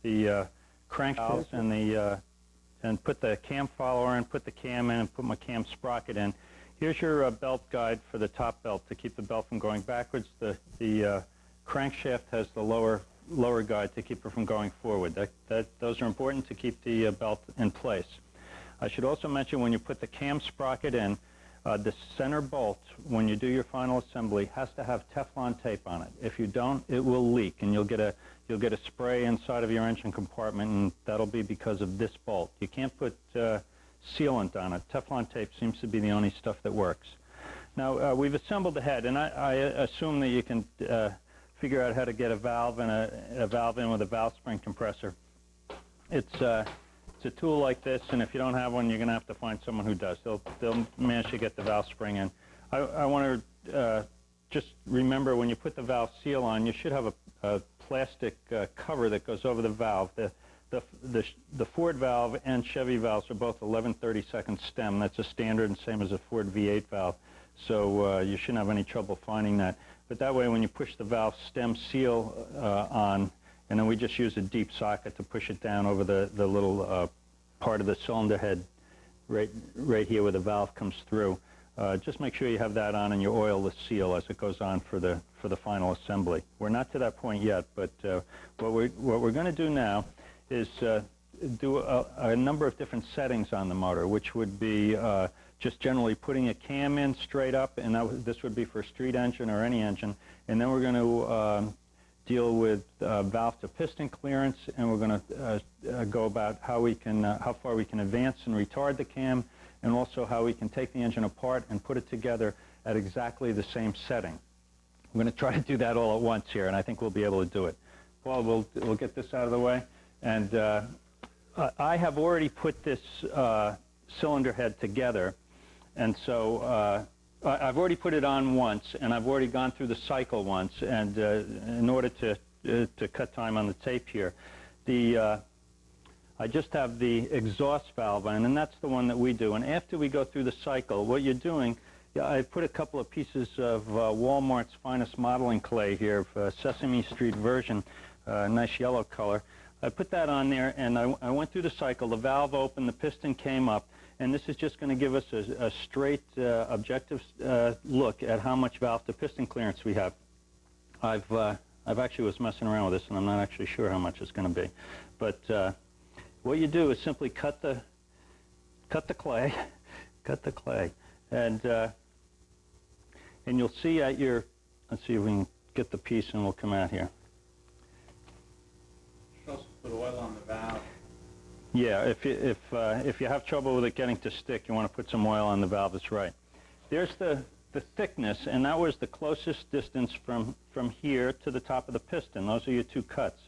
the crank valves and the and put the cam follower in, put the cam in, and put my cam sprocket in. Here's your belt guide for the top belt to keep the belt from going backwards. The crankshaft has the lower guide to keep it from going forward. Those are important to keep the belt in place. I should also mention, when you put the cam sprocket in, the center bolt, when you do your final assembly, has to have Teflon tape on it. If you don't, it will leak, and you'll get a spray inside of your engine compartment, and that'll be because of this bolt. You can't put sealant on it. Teflon tape seems to be the only stuff that works. Now, we've assembled the head, and I assume that you can figure out how to get a valve and a valve in with a valve spring compressor. It's a tool like this, and if you don't have one, you're going to have to find someone who does. They'll manage to get the valve spring in. I want to just remember, when you put the valve seal on, you should have a plastic cover that goes over the valve. The Ford valve and Chevy valves are both 11/32 stem. That's a standard, and same as a Ford V8 valve. So you shouldn't have any trouble finding that. But that way, when you push the valve stem seal on, and then we just use a deep socket to push it down over the little part of the cylinder head right here where the valve comes through. Just make sure you have that on, and you oil the seal as it goes on for the final assembly. We're not to that point yet, but what we're going to do now is do a number of different settings on the motor, which would be just generally putting a cam in straight up, and this would be for a street engine or any engine. And then we're going to deal with valve to piston clearance, and we're going to go about how far we can advance and retard the cam, and also how we can take the engine apart and put it together at exactly the same setting. I'm going to try to do that all at once here, and I think we'll be able to do it. Paul, we'll get this out of the way. And I have already put this cylinder head together, and so I've already put it on once, and I've already gone through the cycle once, and in order to cut time on the tape here, I just have the exhaust valve on, and that's the one that we do. And after we go through the cycle, what you're doing, I put a couple of pieces of Walmart's finest modeling clay here, Sesame Street version, nice yellow color. I put that on there, and I went through the cycle. The valve opened, the piston came up, and this is just going to give us a straight, objective look at how much valve to piston clearance we have. I've actually was messing around with this, and I'm not actually sure how much it's going to be. But what you do is simply cut the clay, and you'll see at your. Let's see if we can get the piece, and we'll come out here. Also put oil on the valve. Yeah, if you have trouble with it getting to stick, you want to put some oil on the valve. That's right. There's the thickness, and that was the closest distance from here to the top of the piston. Those are your two cuts,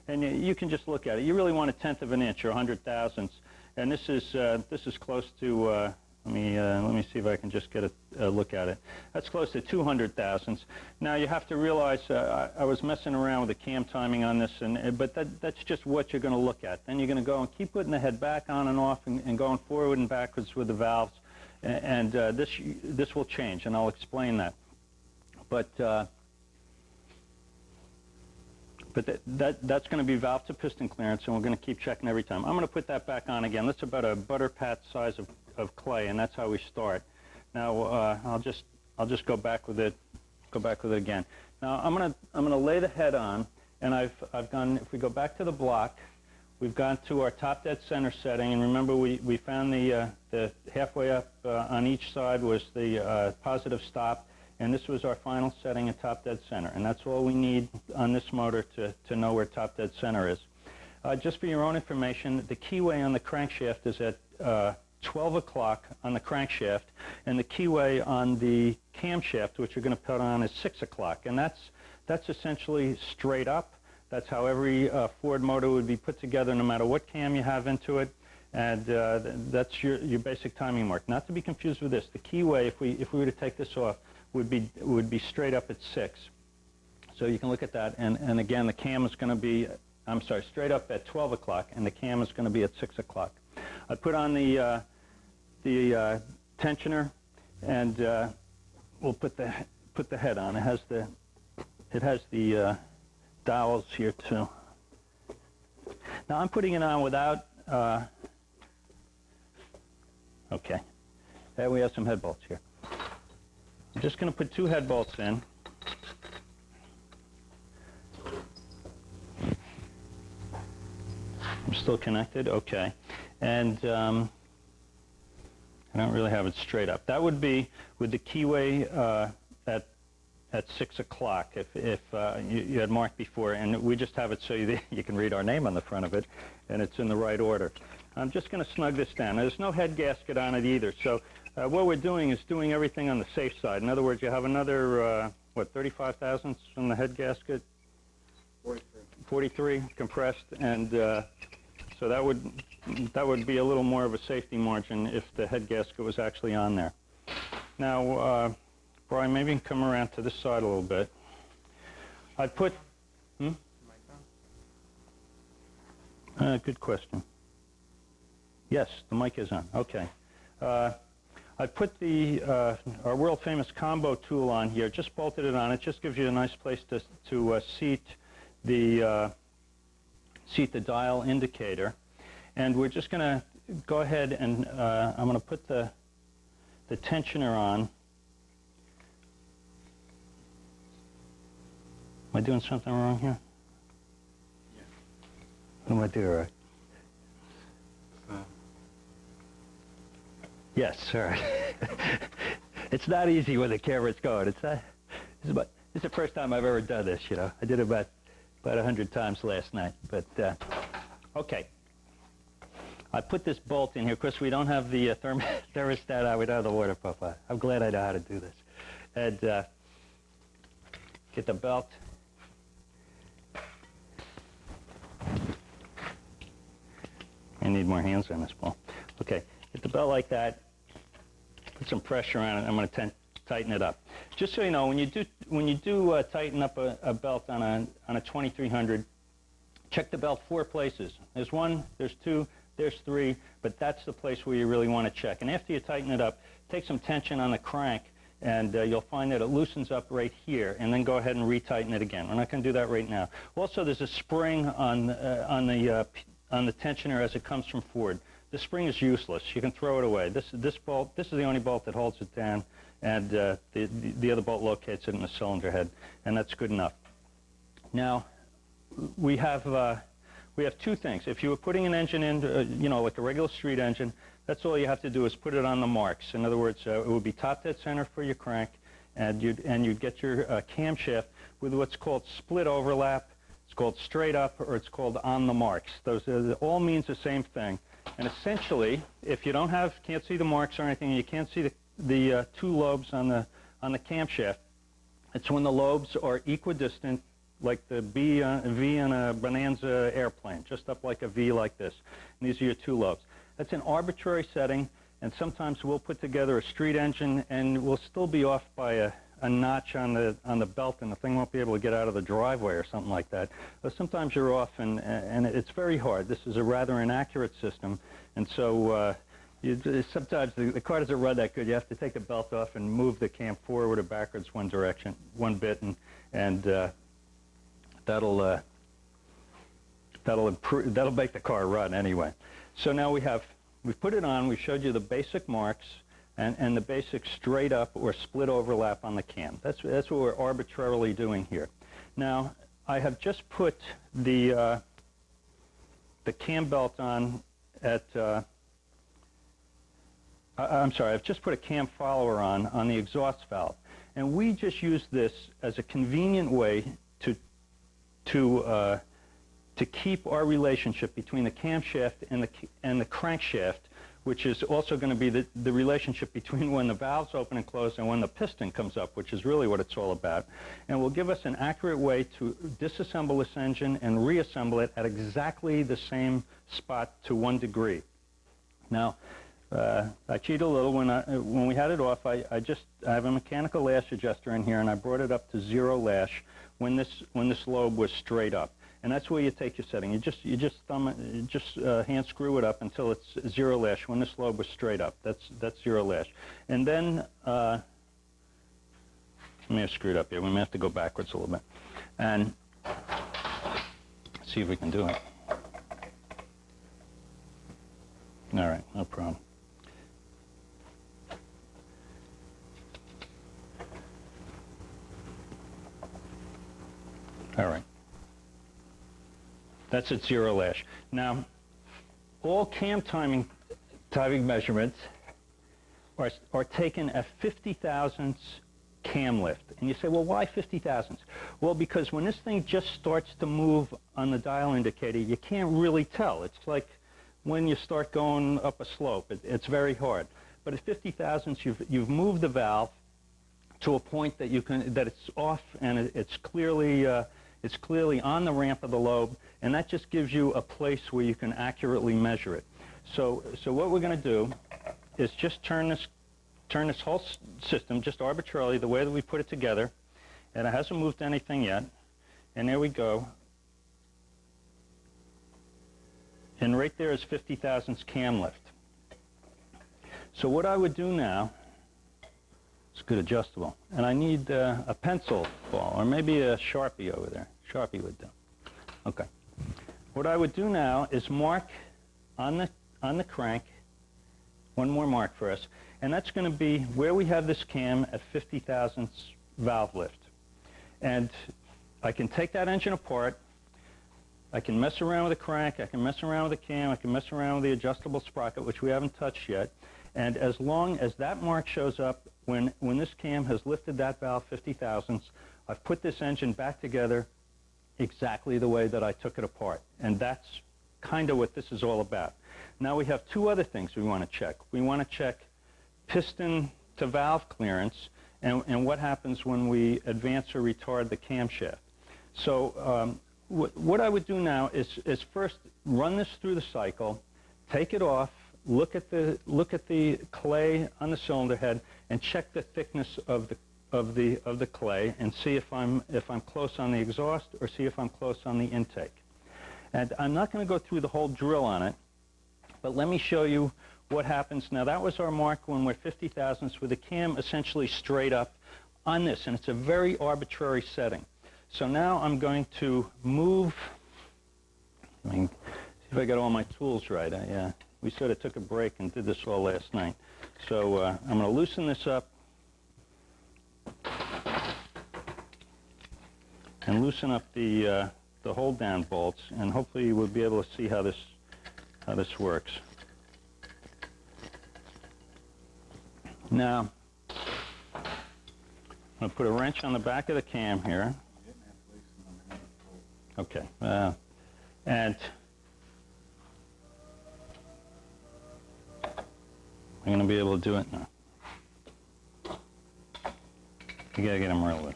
and you can just look at it. You really want 1/10 of an inch or 100 thousandths, and this is close to. Let me see if I can just get a look at it. That's close to 200 thousandths. Now you have to realize I was messing around with the cam timing on this, but that's just what you're going to look at. Then you're going to go and keep putting the head back on and off and going forward and backwards with the valves, and this will change, and I'll explain that. But that's going to be valve to piston clearance, and we're going to keep checking every time. I'm going to put that back on again. That's about a butter pat size of clay, and that's how we start. Now I'll just go back with it again. Now I'm gonna lay the head on, and I've gone. If we go back to the block, we've gone to our top dead center setting, and remember we found the halfway up on each side was the positive stop, and this was our final setting at top dead center, and that's all we need on this motor to know where top dead center is. Just for your own information, the keyway on the crankshaft is at 12 o'clock on the crankshaft, and the keyway on the camshaft, which you're going to put on, is 6 o'clock, and that's essentially straight up. That's how every Ford motor would be put together, no matter what cam you have into it, and that's your basic timing mark. Not to be confused with this. The keyway, if we were to take this off, would be straight up at 6. So you can look at that, and again, the cam is going to be, I'm sorry, straight up at 12 o'clock, and the cam is going to be at 6 o'clock. I put on the tensioner, and we'll put the head on. It has the dowels here too. Now I'm putting it on without, okay, there we have some head bolts here. I'm just going to put 2 head bolts in. I'm still connected, okay. And I don't really have it straight up. That would be with the keyway at 6 o'clock if you had marked before, and we just have it so you can read our name on the front of it, and it's in the right order. I'm just going to snug this down. Now, there's no head gasket on it either, so what we're doing is doing everything on the safe side. In other words, you have another, what, 35 thousandths on the head gasket? 43 compressed, and so that would be a little more of a safety margin if the head gasket was actually on there. Now, Brian, maybe you can come around to this side a little bit. I'd put... good question. Yes, the mic is on. Okay. I put our world-famous combo tool on here, just bolted it on. It just gives you a nice place to seat the dial indicator. And we're just going to go ahead and I'm going to put the tensioner on. Am I doing something wrong here? Yeah. What am I doing right? Yes, sir. It's not easy when the camera's going. It's the first time I've ever done this, you know. I did it about 100 times last night. But, okay. I put this bolt in here. Of course, we don't have the thermostat on. We don't have the water pump on. I'm glad I know how to do this. And get the belt. I need more hands on this ball. Okay. Get the belt like that, put some pressure on it. I'm going to tighten it up. Just so you know, when you do tighten up a belt on a 2300, check the belt 4 places. There's 1, there's 2, there's 3, but that's the place where you really want to check. And after you tighten it up, take some tension on the crank, and you'll find that it loosens up right here. And then go ahead and retighten it again. We're not going to do that right now. Also, there's a spring on the tensioner as it comes from Ford. The spring is useless. You can throw it away. This bolt, this is the only bolt that holds it down, and the other bolt locates it in the cylinder head, and that's good enough. Now, we have 2 things. If you were putting an engine in, you know, like a regular street engine, that's all you have to do is put it on the marks. In other words, it would be top dead center for your crank, and you'd get your camshaft with what's called split overlap. It's called straight up, or it's called on the marks. Those all means the same thing. And essentially, if you can't see the marks or anything, and you can't see the 2 lobes on the camshaft, it's when the lobes are equidistant, like the V in a Bonanza airplane, just up like a V like this. And these are your 2 lobes. That's an arbitrary setting, and sometimes we'll put together a street engine, and we'll still be off by a notch on the belt, and the thing won't be able to get out of the driveway or something like that. But sometimes you're off, and it's very hard. This is a rather inaccurate system, and so sometimes the car doesn't run that good. You have to take the belt off and move the cam forward or backwards one bit, and that'll make the car run anyway. So now we've put it on. We showed you the basic marks. And the basic straight up or split overlap on the cam. That's what we're arbitrarily doing here. Now, I have just put the cam belt on at, I'm sorry, I've just put a cam follower on the exhaust valve. And we just use this as a convenient way to keep our relationship between the camshaft and the crankshaft, which is also going to be the relationship between when the valves open and close and when the piston comes up, which is really what it's all about. And will give us an accurate way to disassemble this engine and reassemble it at exactly the same spot to 1 degree. Now, I cheated a little. When we had it off, I have a mechanical lash adjuster in here, and I brought it up to 0 lash when this lobe was straight up. And that's where you take your setting. You just hand screw it up until it's 0 lash. When this lobe was straight up, that's 0 lash. And then I may have screwed up here. We may have to go backwards a little bit, and see if we can do it. All right, no problem. All right. That's at 0 lash. Now, all cam timing measurements are taken at 50 thousandths cam lift. And you say, well, why 50 thousandths? Well, because when this thing just starts to move on the dial indicator, you can't really tell. It's like when you start going up a slope. It's very hard. But at 50 thousandths, you've moved the valve to a point that it's off and it's clearly on the ramp of the lobe, and that just gives you a place where you can accurately measure it. So what we're going to do is just turn this whole system just arbitrarily the way that we put it together, and it hasn't moved anything yet. And there we go. And right there is 50 thousandths cam lift. So what I would do now, it's good adjustable, and I need a pencil ball or maybe a Sharpie over there. Sharpie would do. Okay. What I would do now is mark on the crank, one more mark for us, and that's going to be where we have this cam at 50 thousandths valve lift. And I can take that engine apart. I can mess around with the crank. I can mess around with the cam. I can mess around with the adjustable sprocket, which we haven't touched yet. And as long as that mark shows up when this cam has lifted that valve 50 thousandths, I've put this engine back together exactly the way that I took it apart. And that's kind of what this is all about. Now we have two other things we want to check. We want to check piston to valve clearance and what happens when we advance or retard the camshaft. So what I would do now is first run this through the cycle, take it off, look at the clay on the cylinder head, and check the thickness of the clay and see if I'm close on the exhaust or see if I'm close on the intake. And I'm not going to go through the whole drill on it, but let me show you what happens. Now that was our mark when we're 50 thousandths with the cam essentially straight up on this, and it's a very arbitrary setting. So now I'm going to move, see if I got all my tools right. We sort of took a break and did this all last night. So I'm going to loosen this up and loosen up the hold down bolts, and hopefully we'll be able to see how this works. Now, I'm going to put a wrench on the back of the cam here. Okay, and I'm going to be able to do it now. You got to get them real loose.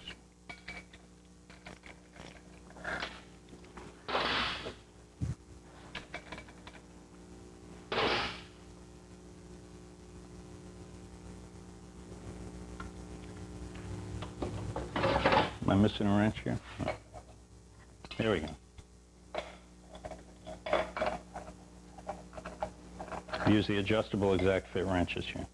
Am I missing a wrench here? No. There we go. Use the adjustable exact fit wrenches here.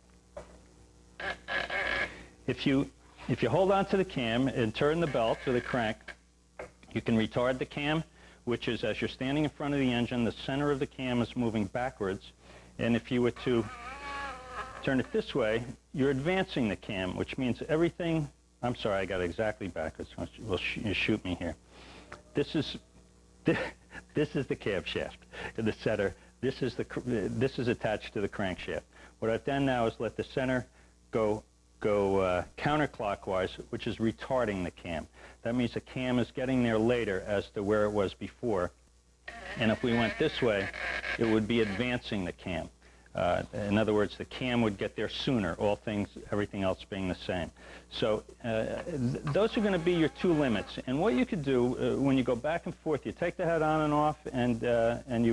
If you hold on to the cam and turn the belt or the crank, you can retard the cam, which is as you're standing in front of the engine, the center of the cam is moving backwards. And if you were to turn it this way, you're advancing the cam, which means everything. I'm sorry, I got it exactly backwards. Well, you shoot me here. This is the camshaft in the center. This is attached to the crankshaft. What I've done now is let the center go counterclockwise, which is retarding the cam. That means the cam is getting there later as to where it was before. And if we went this way, it would be advancing the cam. In other words, the cam would get there sooner, everything else being the same. So those are going to be your two limits. And what you could do when you go back and forth, you take the head on and off, and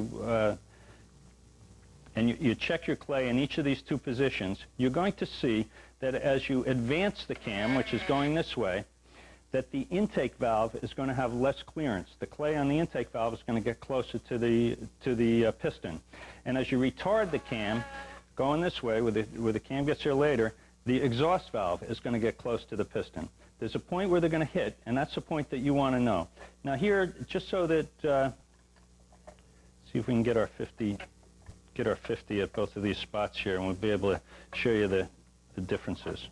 you check your clay in each of these two positions. You're going to see that as you advance the cam, which is going this way, that the intake valve is going to have less clearance. The clay on the intake valve is going to get closer to the piston. And as you retard the cam, going this way, where the cam gets here later, the exhaust valve is going to get close to the piston. There's a point where they're going to hit, and that's the point that you want to know. Now here, just so that, see if we can get our 50 get our 50 at both of these spots here, and we'll be able to show you the differences.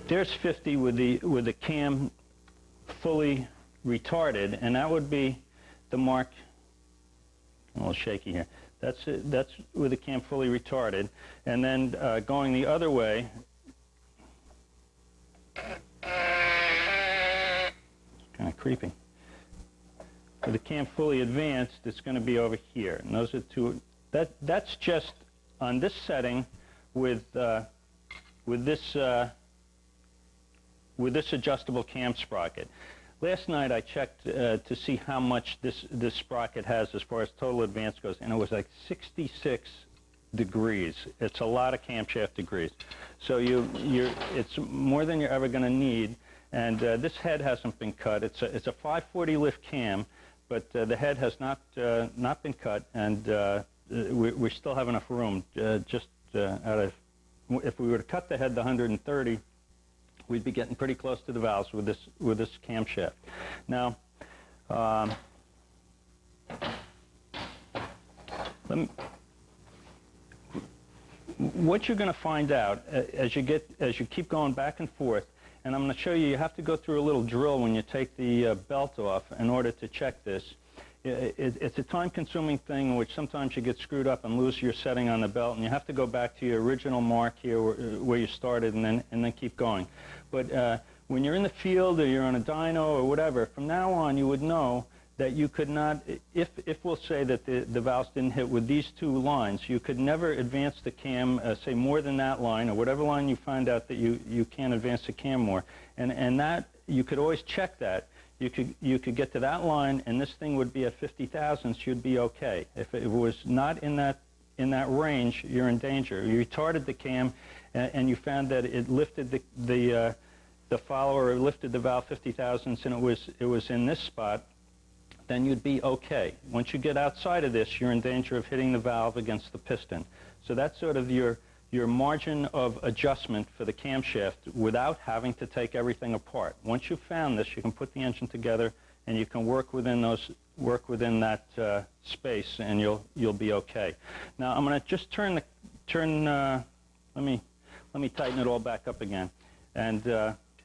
There's 50 with the cam fully retarded, and that would be the mark. A little shaky here. That's with the cam fully retarded, and then going the other way. Kind of creepy. With the cam fully advanced, it's going to be over here. And those are two. That's just on this setting with this adjustable cam sprocket. Last night I checked to see how much this sprocket has as far as total advance goes, and it was like 66 degrees. It's a lot of camshaft degrees. So it's more than you're ever going to need. And this head hasn't been cut. It's a 540 lift cam, but the head has not been cut, and we still have enough room. If we were to cut the head to 130, we'd be getting pretty close to the valves with this camshaft. Now, what you're going to find out as you keep going back and forth, and I'm going to show you, you have to go through a little drill when you take the belt off in order to check this. It's a time-consuming thing in which sometimes you get screwed up and lose your setting on the belt, and you have to go back to your original mark here where you started and then keep going. But when you're in the field or you're on a dyno or whatever, from now on you would know that you could not, if we'll say that the valves didn't hit with these two lines, you could never advance the cam, say more than that line, or whatever line you find out that you can't advance the cam more. And that, you could always check that. You could get to that line, and this thing would be at 50 thousandths. You'd be okay. If it was not in that range, you're in danger. You retarded the cam, and you found that it lifted the follower, or lifted the valve 50 thousandths, and it was in this spot. Then you'd be okay. Once you get outside of this, you're in danger of hitting the valve against the piston. So that's sort of your margin of adjustment for the camshaft without having to take everything apart. Once you've found this, you can put the engine together and you can work within that space, and you'll be okay. Now I'm going to just let me tighten it all back up again, and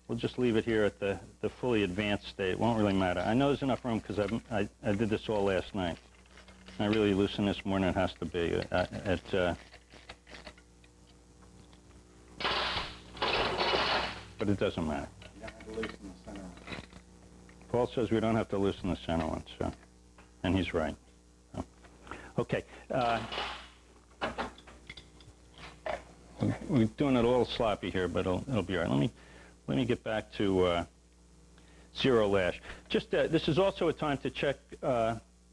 we'll just leave it here at the fully advanced state. It won't really matter. I know there's enough room because I did this all last night. I really loosened this more than it has to be. But it doesn't matter. You don't have to loosen the center one. Paul says we don't have to loosen the center one, so, and he's right. So, okay. We're doing it a little sloppy here, but it'll be all right. Let me get back to zero lash. Just this is also a time to check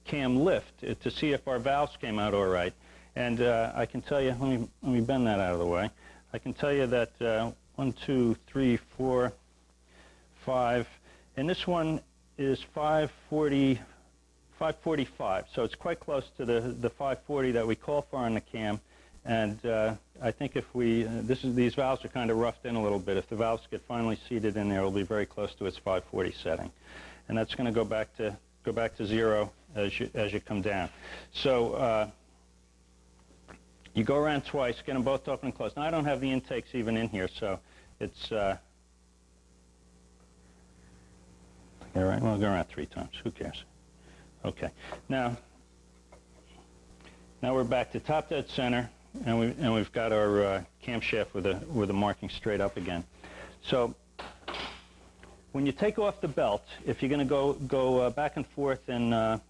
cam lift to see if our valves came out all right. And I can tell you, let me bend that out of the way. I can tell you that 1, 2, 3, 4, 5, and this one is 545. So it's quite close to the 540 that we call for on the cam. And I think if these valves are kind of roughed in a little bit. If the valves get finally seated in there, it'll be very close to its 540 setting, and that's going to go back to zero as you come down. So you go around twice, get them both open and closed. Now I don't have the intakes even in here, so it's okay, right? We'll go around 3 times. Who cares? Okay. Now we're back to top dead center. And we've got our camshaft with a marking straight up again. So when you take off the belt, if you're going to go back and forth and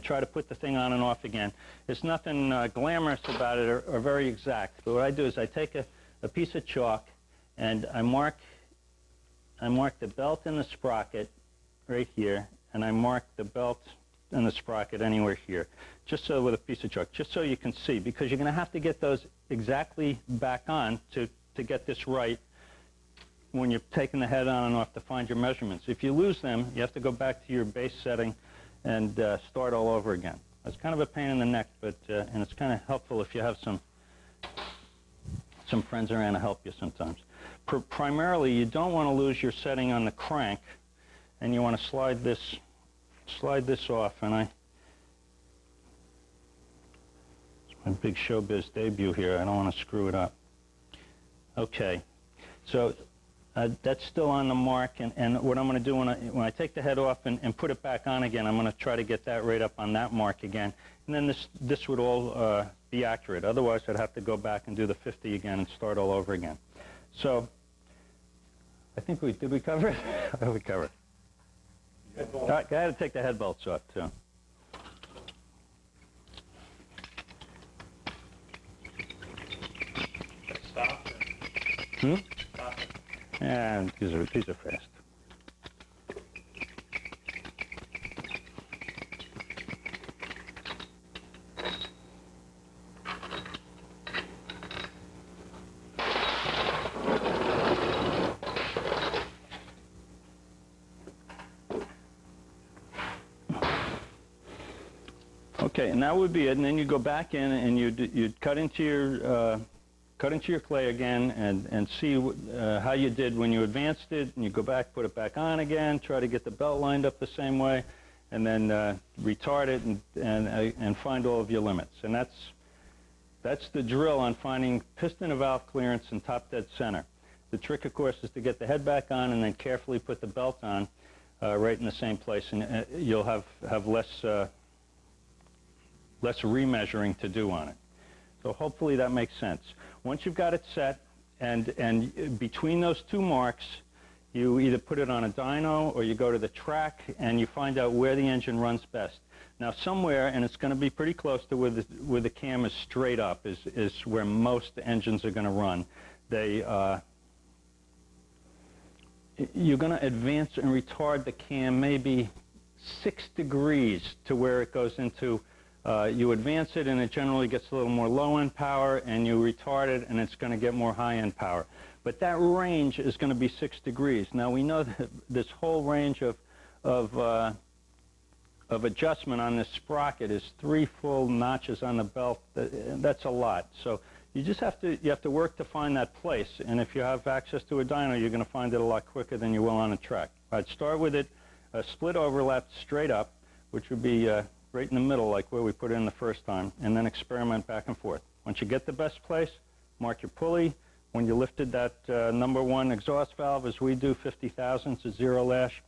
try to put the thing on and off again, there's nothing glamorous about it or very exact. But what I do is I take a piece of chalk and I mark the belt and the sprocket right here, and I mark the belt and the sprocket anywhere here, just so with a piece of chalk, just so you can see, because you're going to have to get those exactly back on to get this right when you're taking the head on and off to find your measurements. If you lose them, you have to go back to your base setting and start all over again. It's kind of a pain in the neck, but and it's kind of helpful if you have some friends around to help you sometimes. primarily, you don't want to lose your setting on the crank, and you want to slide this off. And it's my big showbiz debut here. I don't want to screw it up. Okay, so that's still on the mark, and what I'm going to do when I take the head off and put it back on again, I'm going to try to get that right up on that mark again, and then this would all be accurate. Otherwise, I'd have to go back and do the 50 again and start all over again. So I think did we cover it? I hope we covered it. All right, I had to take the head bolts off too. Stop. Hmm? Stop it. And these are fast. Okay, and that would be it. And then you go back in and you'd cut into your clay again and see how you did when you advanced it, and you go back, put it back on again, try to get the belt lined up the same way, and then retard it and find all of your limits. And that's the drill on finding piston and valve clearance and top dead center. The trick, of course, is to get the head back on and then carefully put the belt on right in the same place, and you'll have less remeasuring to do on it. So hopefully that makes sense. Once you've got it set, and between those two marks, you either put it on a dyno or you go to the track and you find out where the engine runs best. Now somewhere, and it's going to be pretty close to where the cam is straight up, is where most engines are going to run. You're going to advance and retard the cam maybe 6 degrees to where it goes into. You advance it and it generally gets a little more low-end power, and you retard it and it's going to get more high-end power. But that range is going to be 6 degrees. Now we know that this whole range of adjustment on this sprocket is 3 full notches on the belt. That's a lot. So you just have to work to find that place. And if you have access to a dyno, you're going to find it a lot quicker than you will on a track. I'd start with it split overlap straight up, which would be right in the middle, like where we put it in the first time, and then experiment back and forth. Once you get the best place, mark your pulley. When you lifted that number 1 exhaust valve, as we do, 50 thousandths at 0 lash,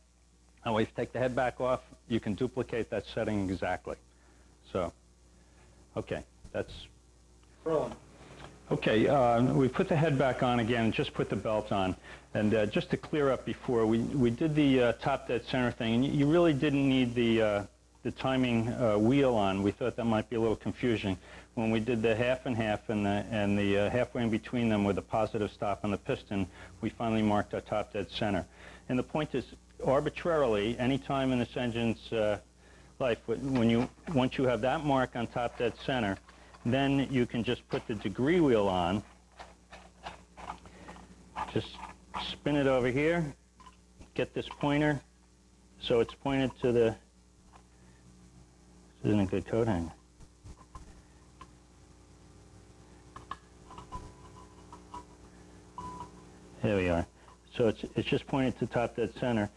and we take the head back off, you can duplicate that setting exactly. So, okay, that's... Rolling. Okay, we put the head back on again, just put the belt on. And just to clear up before, we did the top dead center thing, and you really didn't need the timing wheel on. We thought that might be a little confusing. When we did the half and half and the halfway in between them with a positive stop on the piston, we finally marked our top dead center. And the point is, arbitrarily, any time in this engine's life, once you have that mark on top dead center, then you can just put the degree wheel on, just spin it over here, get this pointer so it's pointed to the... This isn't a good coat hanger. There we are. So it's just pointed to top dead center.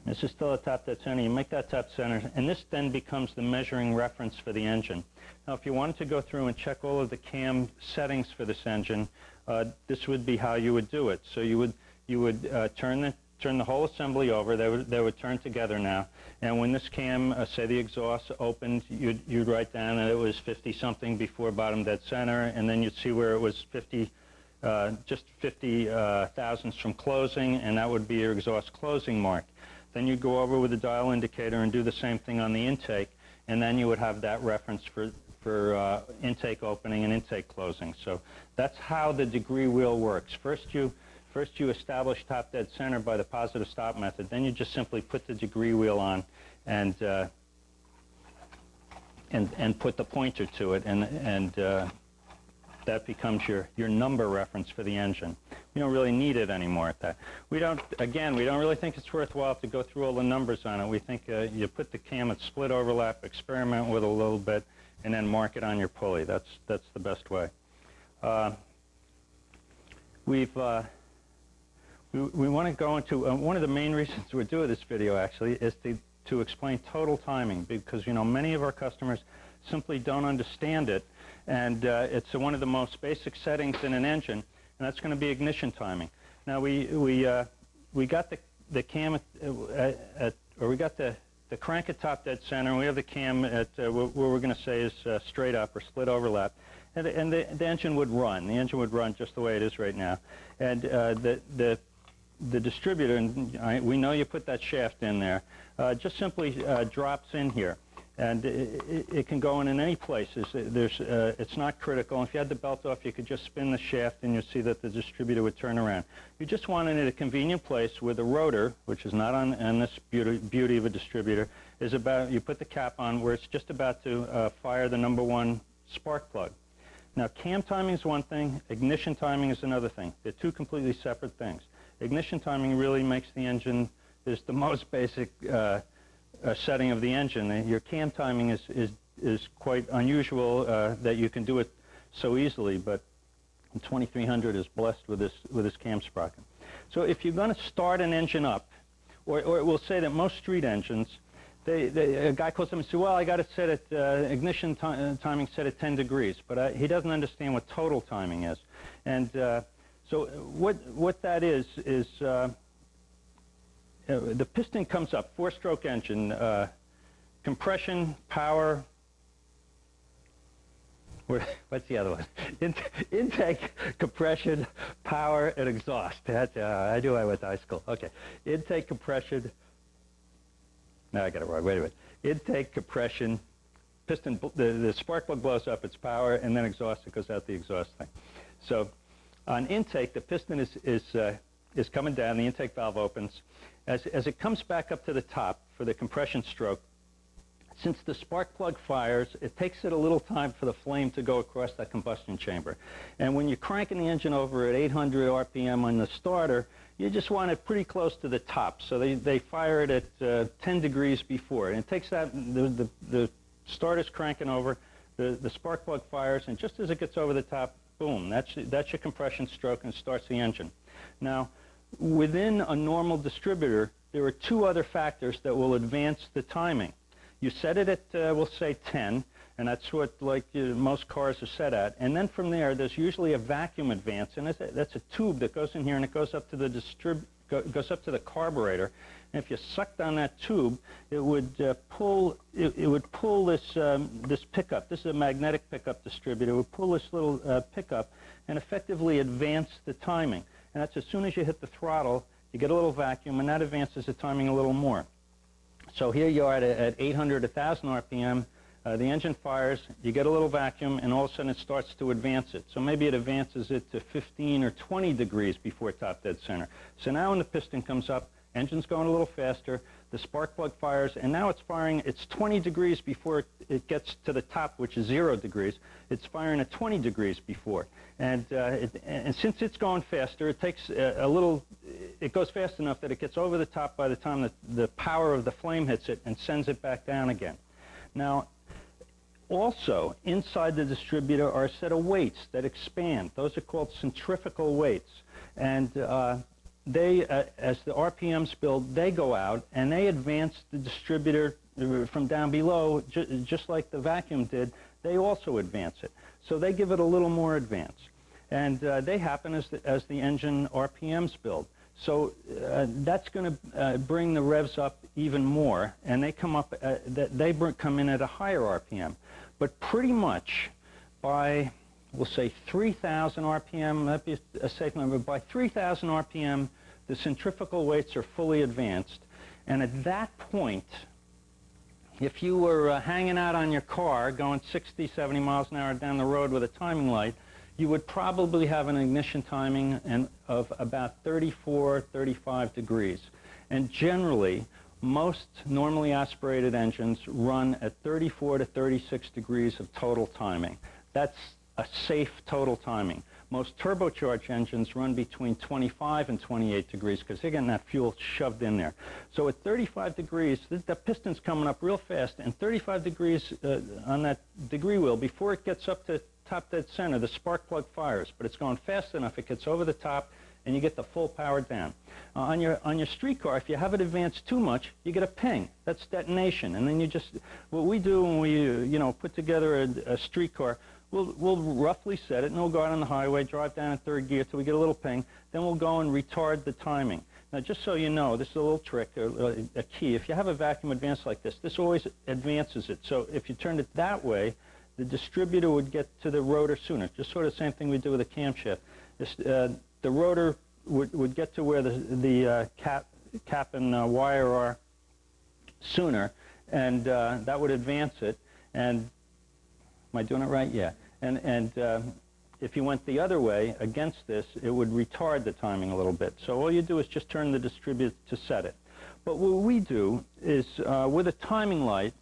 This is still a top dead center. You make that top center, and this then becomes the measuring reference for the engine. Now, if you wanted to go through and check all of the cam settings for this engine, this would be how you would do it. So you would turn the whole assembly over. They would turn together now. And when this cam, say the exhaust opened, you'd write down that it was 50 something before bottom dead center, and then you'd see where it was 50. Just 50 thousandths from closing, and that would be your exhaust closing mark. Then you'd go over with the dial indicator and do the same thing on the intake, and then you would have that reference for intake opening and intake closing. So that's how the degree wheel works. First you establish top dead center by the positive stop method. Then you just simply put the degree wheel on and put the pointer to it, and that becomes your number reference for the engine. We don't really need it anymore at that. We don't really think it's worthwhile to go through all the numbers on it. We think you put the cam at split overlap, experiment with a little bit, and then mark it on your pulley. That's the best way. we want to go into one of the main reasons we're doing this video actually is to explain total timing, because many of our customers simply don't understand it, and it's one of the most basic settings in an engine, and that's going to be ignition timing. Now we got the cam we got the crank at top dead center, and we have the cam at what we're going to say is straight up or split overlap, and the engine would run. The engine would run just the way it is right now, and the distributor, and we know you put that shaft in there, just simply drops in here, and it can go in any place. It's not critical. If you had the belt off, you could just spin the shaft and you'll see that the distributor would turn around. You just want it at a convenient place where the rotor, which is not on this beauty of a distributor, is about, you put the cap on where it's just about to fire the #1 spark plug. Now, cam timing is one thing, ignition timing is another thing. They're two completely separate things. Ignition timing really makes the engine, is the most basic setting of the engine. Your cam timing is quite unusual that you can do it so easily, but 2300 is blessed with this cam sprocket. So if you're going to start an engine up, or we'll say that most street engines, a guy calls them and says, well, I got it set at ignition timing set at 10 degrees, but he doesn't understand what total timing is. And so what that is the piston comes up, 4-stroke engine, compression, power, what's the other one? Intake, compression, power, and exhaust. That's, I knew I went to high school. Okay, intake, compression, no, I got it wrong, wait a minute. Intake, compression, piston, the spark plug blows up, it's power, and then exhaust, it goes out the exhaust thing. So on intake, the piston is coming down, the intake valve opens. As it comes back up to the top for the compression stroke, since the spark plug fires, it takes it a little time for the flame to go across that combustion chamber. And when you're cranking the engine over at 800 RPM on the starter, you just want it pretty close to the top. So they fire it at 10 degrees before. And it takes that, the starter's cranking over, the spark plug fires, and just as it gets over the top, boom, that's your compression stroke, and starts the engine. Now, within a normal distributor, there are two other factors that will advance the timing. You set it at, we'll say 10, and that's what most cars are set at. And then from there, there's usually a vacuum advance, and that's a tube that goes in here, and it goes up to the goes up to the carburetor. And if you sucked on that tube, it would pull this pickup. This is a magnetic pickup distributor. It would pull this little pickup and effectively advance the timing. And that's as soon as you hit the throttle, you get a little vacuum, and that advances the timing a little more. So here you are at 800, 1,000 RPM. The engine fires, you get a little vacuum, and all of a sudden it starts to advance it. So maybe it advances it to 15 or 20 degrees before top dead center. So now when the piston comes up, engine's going a little faster, the spark plug fires, and now it's firing, it's 20 degrees before it gets to the top, which is 0 degrees. It's firing at 20 degrees before. And since it's going faster, it takes it goes fast enough that it gets over the top by the time that the power of the flame hits it and sends it back down again. Now, also, inside the distributor are a set of weights that expand. Those are called centrifugal weights. And they, as the RPMs build, they go out and they advance the distributor from down below, just like the vacuum did. They also advance it. So they give it a little more advance. And they happen as the engine RPMs build. So that's going to bring the revs up even more, and they come up, come in at a higher RPM. But pretty much by, we'll say 3,000 RPM, that'd be a safe number, by 3,000 RPM, the centrifugal weights are fully advanced. And at that point, if you were hanging out on your car going 60, 70 miles an hour down the road with a timing light, you would probably have an ignition timing of about 34, 35 degrees. And generally, most normally aspirated engines run at 34 to 36 degrees of total timing. That's a safe total timing. Most turbocharged engines run between 25 and 28 degrees because they're getting that fuel shoved in there. So at 35 degrees, the piston's coming up real fast, and 35 degrees on that degree wheel, before it gets up to top dead center, the spark plug fires, but it's going fast enough. It gets over the top, and you get the full power down. On your street car, if you have it advance too much, you get a ping. That's detonation. And then you just, what we do when we put together a street car, we'll roughly set it, and we'll go out on the highway, drive down in third gear till we get a little ping. Then we'll go and retard the timing. Now, just so you know, this is a little trick, a key. If you have a vacuum advance like this always advances it. So if you turned it that way, the distributor would get to the rotor sooner. Just sort of the same thing we do with a camshaft. The rotor would get to where the cap and wire are sooner, and that would advance it. And am I doing it right? Yeah. And if you went the other way against this, it would retard the timing a little bit. So all you do is just turn the distributor to set it. But what we do is with a timing light,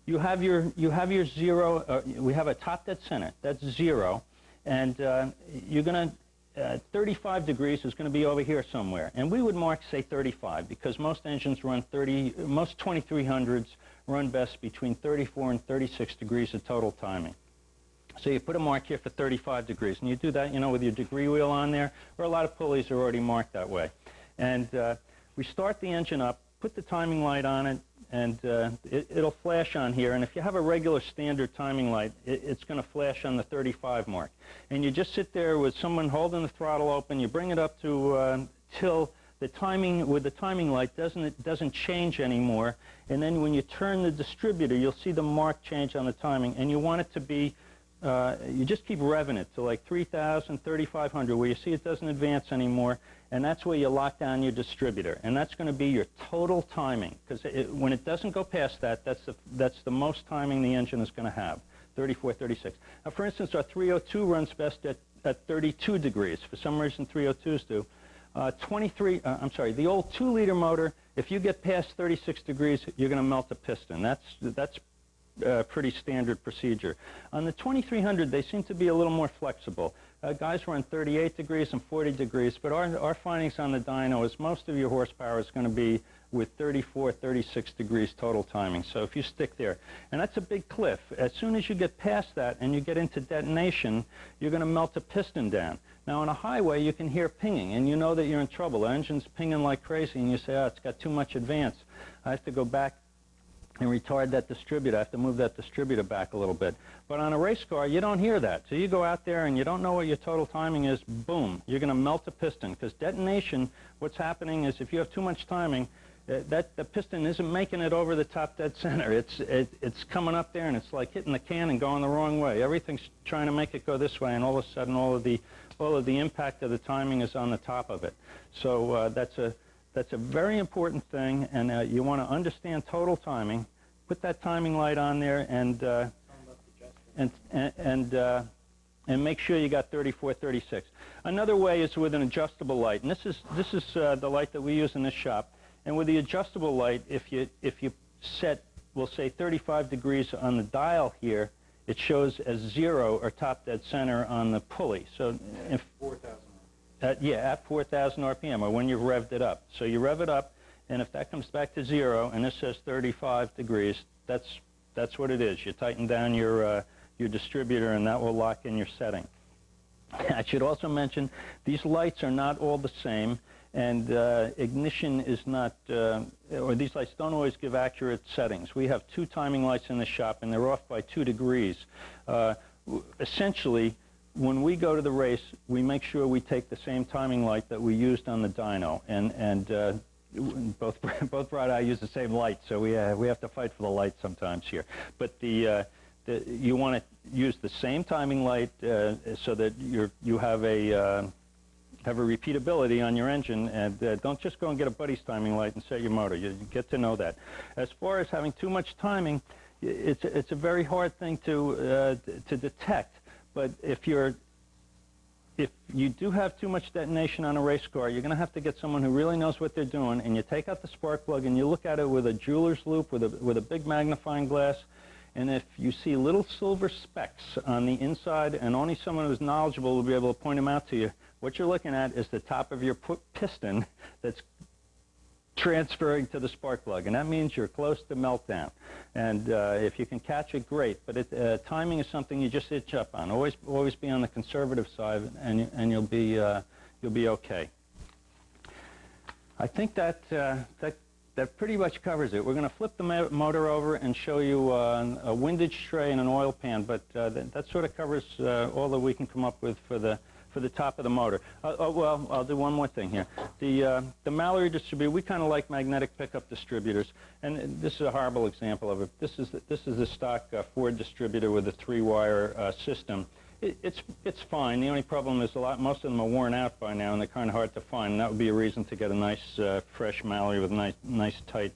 you have your zero. We have a top dead center. That's 0, and you're going to 35 degrees is going to be over here somewhere. And we would mark, say, 35, because most engines run 30. Most 2300s run best between 34 and 36 degrees of total timing. So you put a mark here for 35 degrees, and you do that, with your degree wheel on there, or a lot of pulleys are already marked that way. And we start the engine up, put the timing light on it, and it'll flash on here. And if you have a regular standard timing light, it's going to flash on the 35 mark. And you just sit there with someone holding the throttle open. You bring it up to till the timing with the timing light doesn't change anymore. And then when you turn the distributor, you'll see the mark change on the timing. And you want it to be you just keep revving it to like 3,000, 3,500, where you see it doesn't advance anymore, and that's where you lock down your distributor. And that's going to be your total timing, because when it doesn't go past that, that's the most timing the engine is going to have, 34, 36. Now, for instance, our 302 runs best at 32 degrees. For some reason, 302s do. The old 2-liter motor, if you get past 36 degrees, you're going to melt the piston. That's pretty standard procedure. On the 2300, they seem to be a little more flexible. Guys run 38 degrees and 40 degrees, but our findings on the dyno is most of your horsepower is going to be with 34, 36 degrees total timing. So if you stick there, and that's a big cliff. As soon as you get past that and you get into detonation, you're going to melt the piston down. Now on a highway, you can hear pinging, and you know that you're in trouble. The engine's pinging like crazy, and you say, oh, it's got too much advance. I have to go back and retard that distributor. I have to move that distributor back a little bit. But on a race car, you don't hear that. So you go out there and you don't know what your total timing is, boom, you're going to melt the piston. Because detonation, what's happening is if you have too much timing, the piston isn't making it over the top dead center. It's coming up there, and it's like hitting the can and going the wrong way. Everything's trying to make it go this way, and all of a sudden all of the impact of the timing is on the top of it. So that's a very important thing, and you want to understand total timing. Put that timing light on there, and make sure you got 34, 36. Another way is with an adjustable light, and this is the light that we use in this shop. And with the adjustable light, if you set, we'll say 35 degrees on the dial here, it shows as 0 or top dead center on the pulley. So if 4,000. at 4,000 RPM, or when you've revved it up. So you rev it up, and if that comes back to 0, and this says 35 degrees, that's what it is. You tighten down your distributor, and that will lock in your setting. I should also mention, these lights are not all the same, and ignition is not, or these lights don't always give accurate settings. We have 2 timing lights in the shop, and they're off by 2 degrees. Essentially, when we go to the race, we make sure we take the same timing light that we used on the dyno, and both Brad and I use the same light, so we have to fight for the light sometimes here. But you want to use the same timing light so that you have a repeatability on your engine, and don't just go and get a buddy's timing light and set your motor. You get to know that. As far as having too much timing, it's a very hard thing to detect. But if you do have too much detonation on a race car, you're going to have to get someone who really knows what they're doing, and you take out the spark plug and you look at it with a jeweler's loupe with a big magnifying glass, and if you see little silver specks on the inside, and only someone who's knowledgeable will be able to point them out to you, what you're looking at is the top of your piston that's transferring to the spark plug, and that means you're close to meltdown. And if you can catch it, great. But timing is something you just itch up on. Always be on the conservative side, and you'll you'll be okay. I think that pretty much covers it. We're going to flip the motor over and show you a windage tray and an oil pan, but that sort of covers all that we can come up with for the top of the motor. Well, I'll do one more thing here. The Mallory distributor, we kind of like magnetic pickup distributors, and this is a horrible example of it. This is the stock Ford distributor with a 3-wire system. It's fine. The only problem is most of them are worn out by now, and they're kind of hard to find. And that would be a reason to get a nice fresh Mallory with a nice tight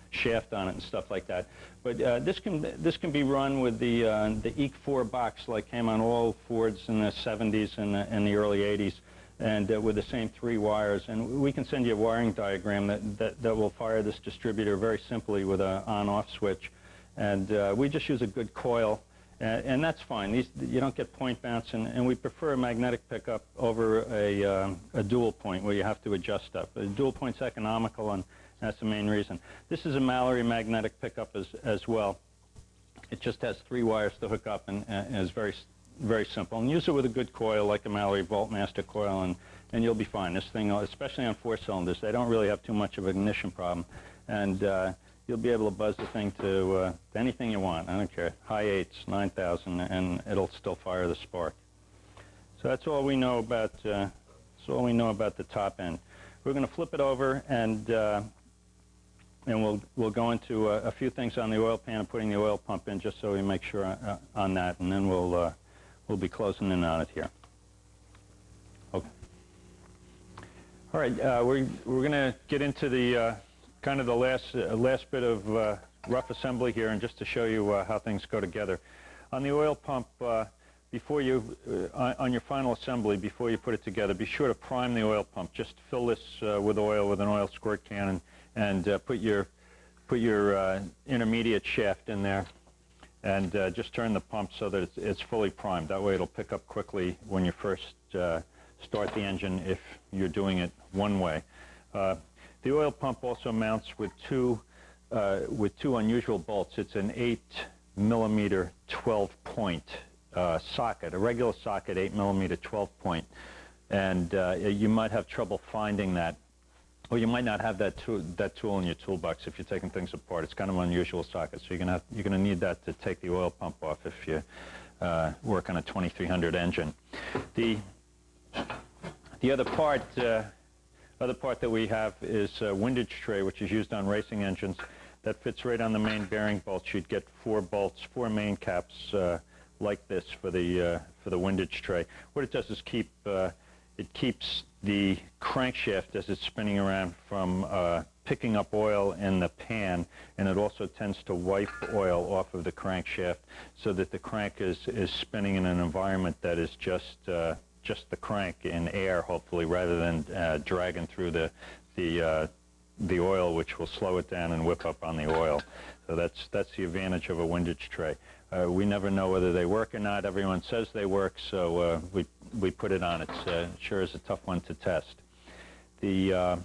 shaft on it and stuff like that. But this can be run with the EEC4 box, like came on all Fords in the 70s and the early 80s, and with the same 3 wires. And we can send you a wiring diagram that will fire this distributor very simply with an on-off switch. And we just use a good coil. And that's fine. You don't get point bounce, and we prefer a magnetic pickup over a dual point where you have to adjust stuff. A dual point's economical, and that's the main reason. This is a Mallory magnetic pickup as well. It just has 3 wires to hook up, and is very, very simple. And use it with a good coil like a Mallory Voltmaster coil, and you'll be fine. This thing, especially on 4 cylinders, they don't really have too much of an ignition problem. And you'll be able to buzz the thing to anything you want. I don't care. High 8s, 9,000, and it'll still fire the spark. So that's all we know about. That's all we know about the top end. We're going to flip it over, and we'll go into a few things on the oil pan and putting the oil pump in, just so we make sure on that, and then we'll be closing in on it here. Okay. All right. We're going to get into the kind of the last bit of rough assembly here, and just to show you how things go together. On the oil pump, before you, on your final assembly, before you put it together, be sure to prime the oil pump. Just fill this with oil with an oil squirt can, and put your intermediate shaft in there, and just turn the pump so that it's fully primed. That way it'll pick up quickly when you first start the engine, if you're doing it one way. The oil pump also mounts with two unusual bolts. It's an 8mm 12-point socket, a regular socket, 8mm 12-point, and you might have trouble finding that, or you might not have that tool in your toolbox if you're taking things apart. It's kind of an unusual socket, so you're gonna need that to take the oil pump off if you work on a 2300 engine. The other part. Other part that we have is a windage tray, which is used on racing engines. That fits right on the main bearing bolts. You'd get 4 bolts, 4 main caps like this for the windage tray. What it does is it keeps the crankshaft as it's spinning around from picking up oil in the pan, and it also tends to wipe oil off of the crankshaft so that the crank is spinning in an environment that is just the crank in air, hopefully, rather than dragging through the oil, which will slow it down and whip up on the oil. So that's the advantage of a windage tray. We never know whether they work or not. Everyone says they work, so we put it on. It sure is a tough one to test. The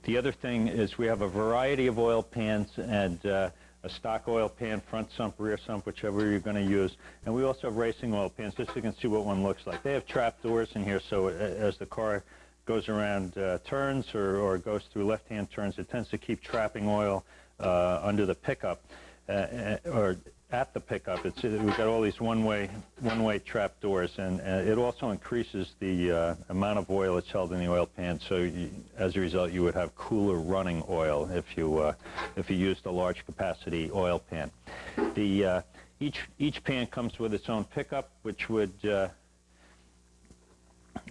other thing is we have a variety of oil pans, and a stock oil pan, front sump, rear sump, whichever you're going to use. And we also have racing oil pans, just so you can see what one looks like. They have trap doors in here, so as the car goes around turns or goes through left-hand turns, it tends to keep trapping oil under the pickup, or at the pickup. We've got all these one-way trap doors, and it also increases the amount of oil that's held in the oil pan. So as a result, you would have cooler running oil if you used a large capacity oil pan. Each pan comes with its own pickup, which would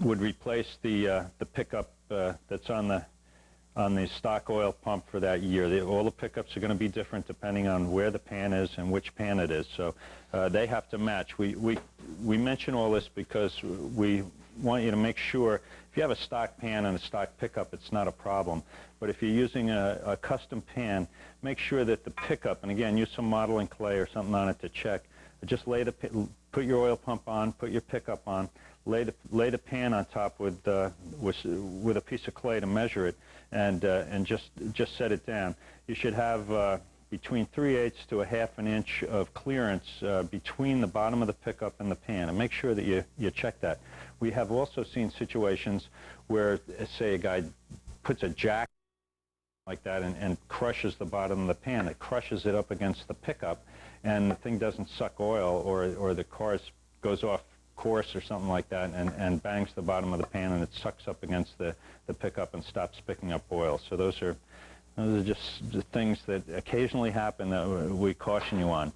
replace the pickup that's on the stock oil pump for that year. All the pickups are going to be different depending on where the pan is and which pan it is. So they have to match. We mention all this because we want you to make sure if you have a stock pan and a stock pickup, it's not a problem. But if you're using a custom pan, make sure that the pickup, and again, use some modeling clay or something on it to check. Just put your oil pump on, put your pickup on, lay the pan on top with a piece of clay to measure it, and just set it down. You should have between 3/8 to 1/2 an inch of clearance between the bottom of the pickup and the pan, and make sure that you check that. We have also seen situations where, say, a guy puts a jack like that and crushes the bottom of the pan. It crushes it up against the pickup, and the thing doesn't suck oil, or the car goes off course or something like that and bangs the bottom of the pan, and it sucks up against the pickup and stops picking up oil. So those are just the things that occasionally happen that we caution you on.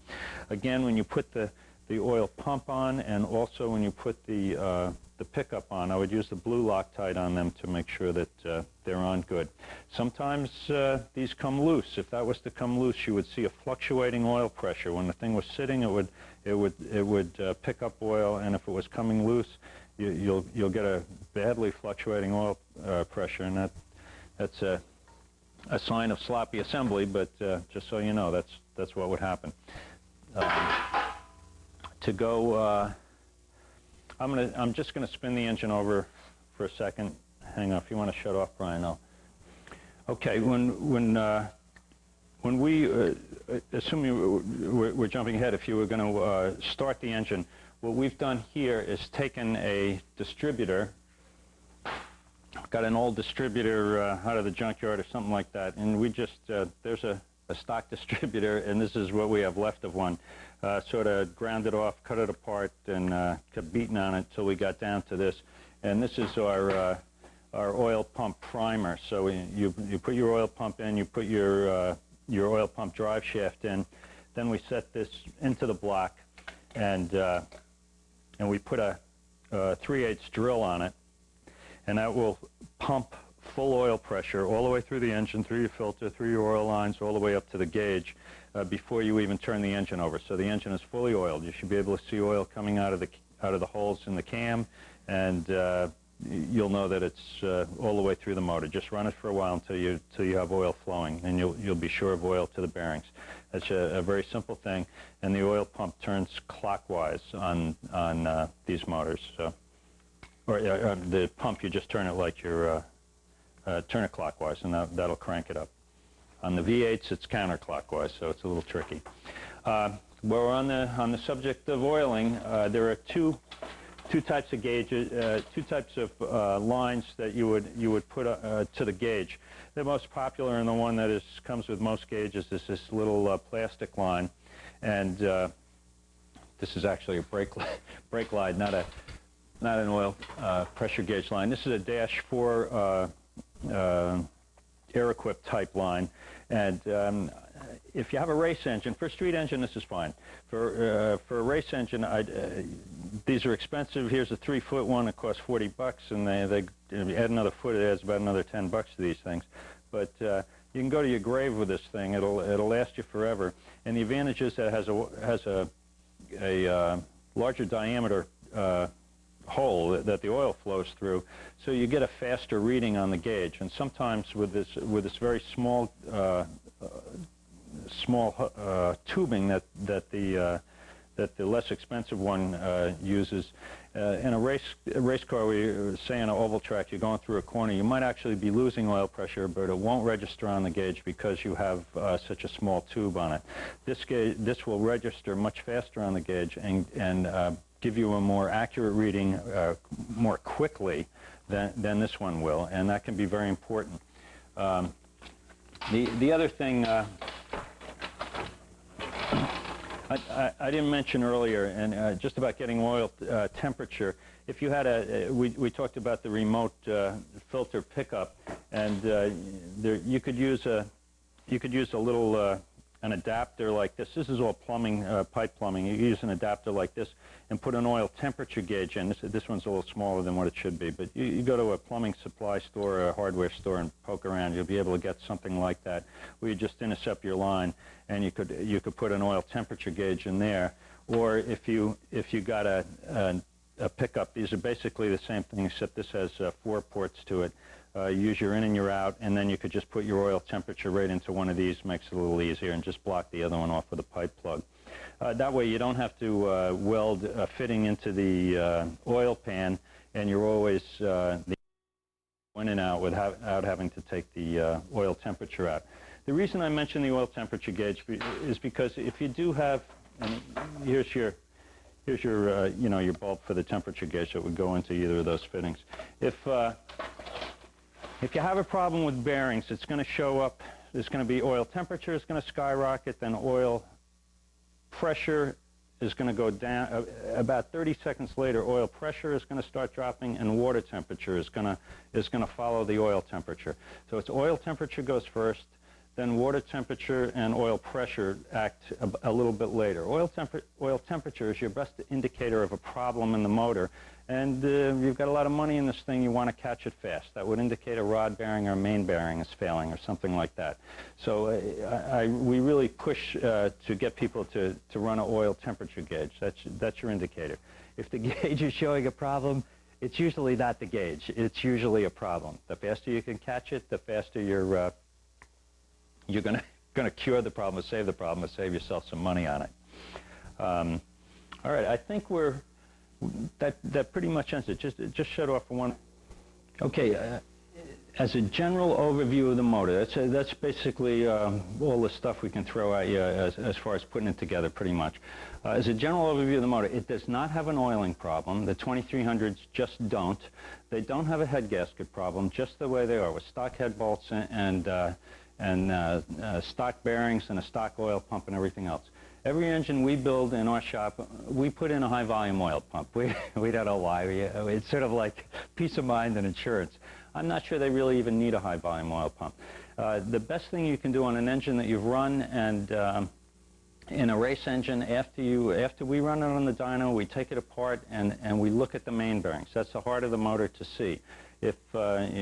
Again, when you put the oil pump on, and also when you put the pickup on, I would use the blue Loctite on them to make sure that they're on good. Sometimes these come loose. If that was to come loose, you would see a fluctuating oil pressure. When the thing was sitting, it would pick up oil, and if it was coming loose, you'll get a badly fluctuating oil pressure, and that's a sign of sloppy assembly. But just so you know, that's what would happen. To go, I'm just going to spin the engine over for a second. Hang on, if you want to shut off, Brian. Okay, when we, assuming we're jumping ahead, if you were going to start the engine, what we've done here is taken a distributor, got an old distributor out of the junkyard or something like that, and we just, there's a stock distributor, and this is what we have left of one. Sort of ground it off, cut it apart, and kept beating on it until we got down to this. And this is our oil pump primer. So you put your oil pump in, you put your oil pump drive shaft in, then we set this into the block, and we put a 3/8 drill on it, and that will pump full oil pressure all the way through the engine, through your filter, through your oil lines, all the way up to the gauge before you even turn the engine over. So the engine is fully oiled. You should be able to see oil coming out of the holes in the cam, and you'll know that it's all the way through the motor. Just run it for a while until you have oil flowing, and you'll be sure of oil to the bearings. That's a very simple thing, and the oil pump turns clockwise on these motors. So, or the pump, you just turn it like you're turn it clockwise, and that'll crank it up. On the V8s, it's counterclockwise, so it's a little tricky. While we're on the subject of oiling, there are two types of gauges, two types of lines that you would put to the gauge. The most popular, and the one that comes with most gauges, is this little plastic line, and this is actually a brake line, not an oil pressure gauge line. This is a Dash 4 air-equipped type line, and if you have a race engine, for a street engine this is fine. For a race engine, these are expensive. Here's a 3-foot one. It costs $40, and they add another foot, it adds about another $10 to these things. But you can go to your grave with this thing. It'll last you forever. And the advantage is that it has a larger diameter hole that the oil flows through, so you get a faster reading on the gauge. And sometimes with this very small tubing that the less expensive one uses, in a race car, we say on an oval track, you're going through a corner, you might actually be losing oil pressure, but it won't register on the gauge because you have such a small tube on it. This will register much faster on the gauge and give you a more accurate reading more quickly than this one will, and that can be very important. The other thing I didn't mention earlier, and just about getting oil temperature. If you had we talked about the remote filter pickup, and you could use a little an adapter like this. This is all plumbing, pipe plumbing. You use an adapter like this and put an oil temperature gauge in. This one's a little smaller than what it should be, but you go to a plumbing supply store or a hardware store and poke around, you'll be able to get something like that where you just intercept your line, and you could put an oil temperature gauge in there. Or if you got a pickup, these are basically the same thing, except this has 4 ports to it. Use your in and your out, and then you could just put your oil temperature right into one of these. Makes it a little easier, and just block the other one off with a pipe plug. That way you don't have to weld a fitting into the oil pan, and you're always in and out without having to take the oil temperature out. The reason I mention the oil temperature gauge is because if you do have, and here's your you know, your bulb for the temperature gauge that would go into either of those fittings. If you have a problem with bearings, it's going to show up. There's going to be oil temperature is going to skyrocket, then oil pressure is going to go down. About 30 seconds later, oil pressure is going to start dropping, and water temperature is going to follow the oil temperature. So it's oil temperature goes first, then water temperature and oil pressure act a little bit later. Oil temperature is your best indicator of a problem in the motor, and you've got a lot of money in this thing, you want to catch it fast. That would indicate a rod bearing or a main bearing is failing or something like that. So we really push to get people to run an oil temperature gauge. That's your indicator. If the gauge is showing a problem, it's usually not the gauge. It's usually a problem. The faster you can catch it, the faster you're going to cure the problem, or save the problem, or save yourself some money on it. All right, I think that pretty much ends it. Just shut off for one. Okay, as a general overview of the motor, that's basically all the stuff we can throw at you as far as putting it together, pretty much. As a general overview of the motor, it does not have an oiling problem. The 2300s just don't. They don't have a head gasket problem, just the way they are, with stock head bolts and stock bearings and a stock oil pump and everything else. Every engine we build in our shop, we put in a high-volume oil pump. We don't know why. It's sort of like peace of mind and insurance. I'm not sure they really even need a high-volume oil pump. The best thing you can do on an engine that you've run, and in a race engine, after we run it on the dyno, we take it apart and we look at the main bearings. That's the heart of the motor to see. It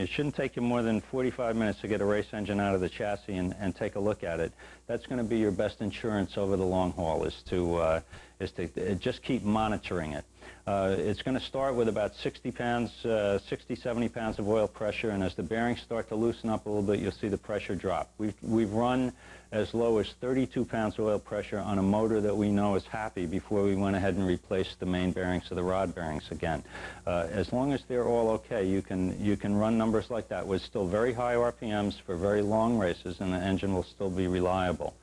shouldn't take you more than 45 minutes to get a race engine out of the chassis and take a look at it. That's going to be your best insurance over the long haul, is to just keep monitoring it. It's going to start with about 60, 70 pounds of oil pressure, and as the bearings start to loosen up a little bit, you'll see the pressure drop. We've run as low as 32 pounds of oil pressure on a motor that we know is happy before we went ahead and replaced the main bearings of the rod bearings again. As long as they're all okay, you can run numbers like that with still very high RPMs for very long races, and the engine will still be reliable.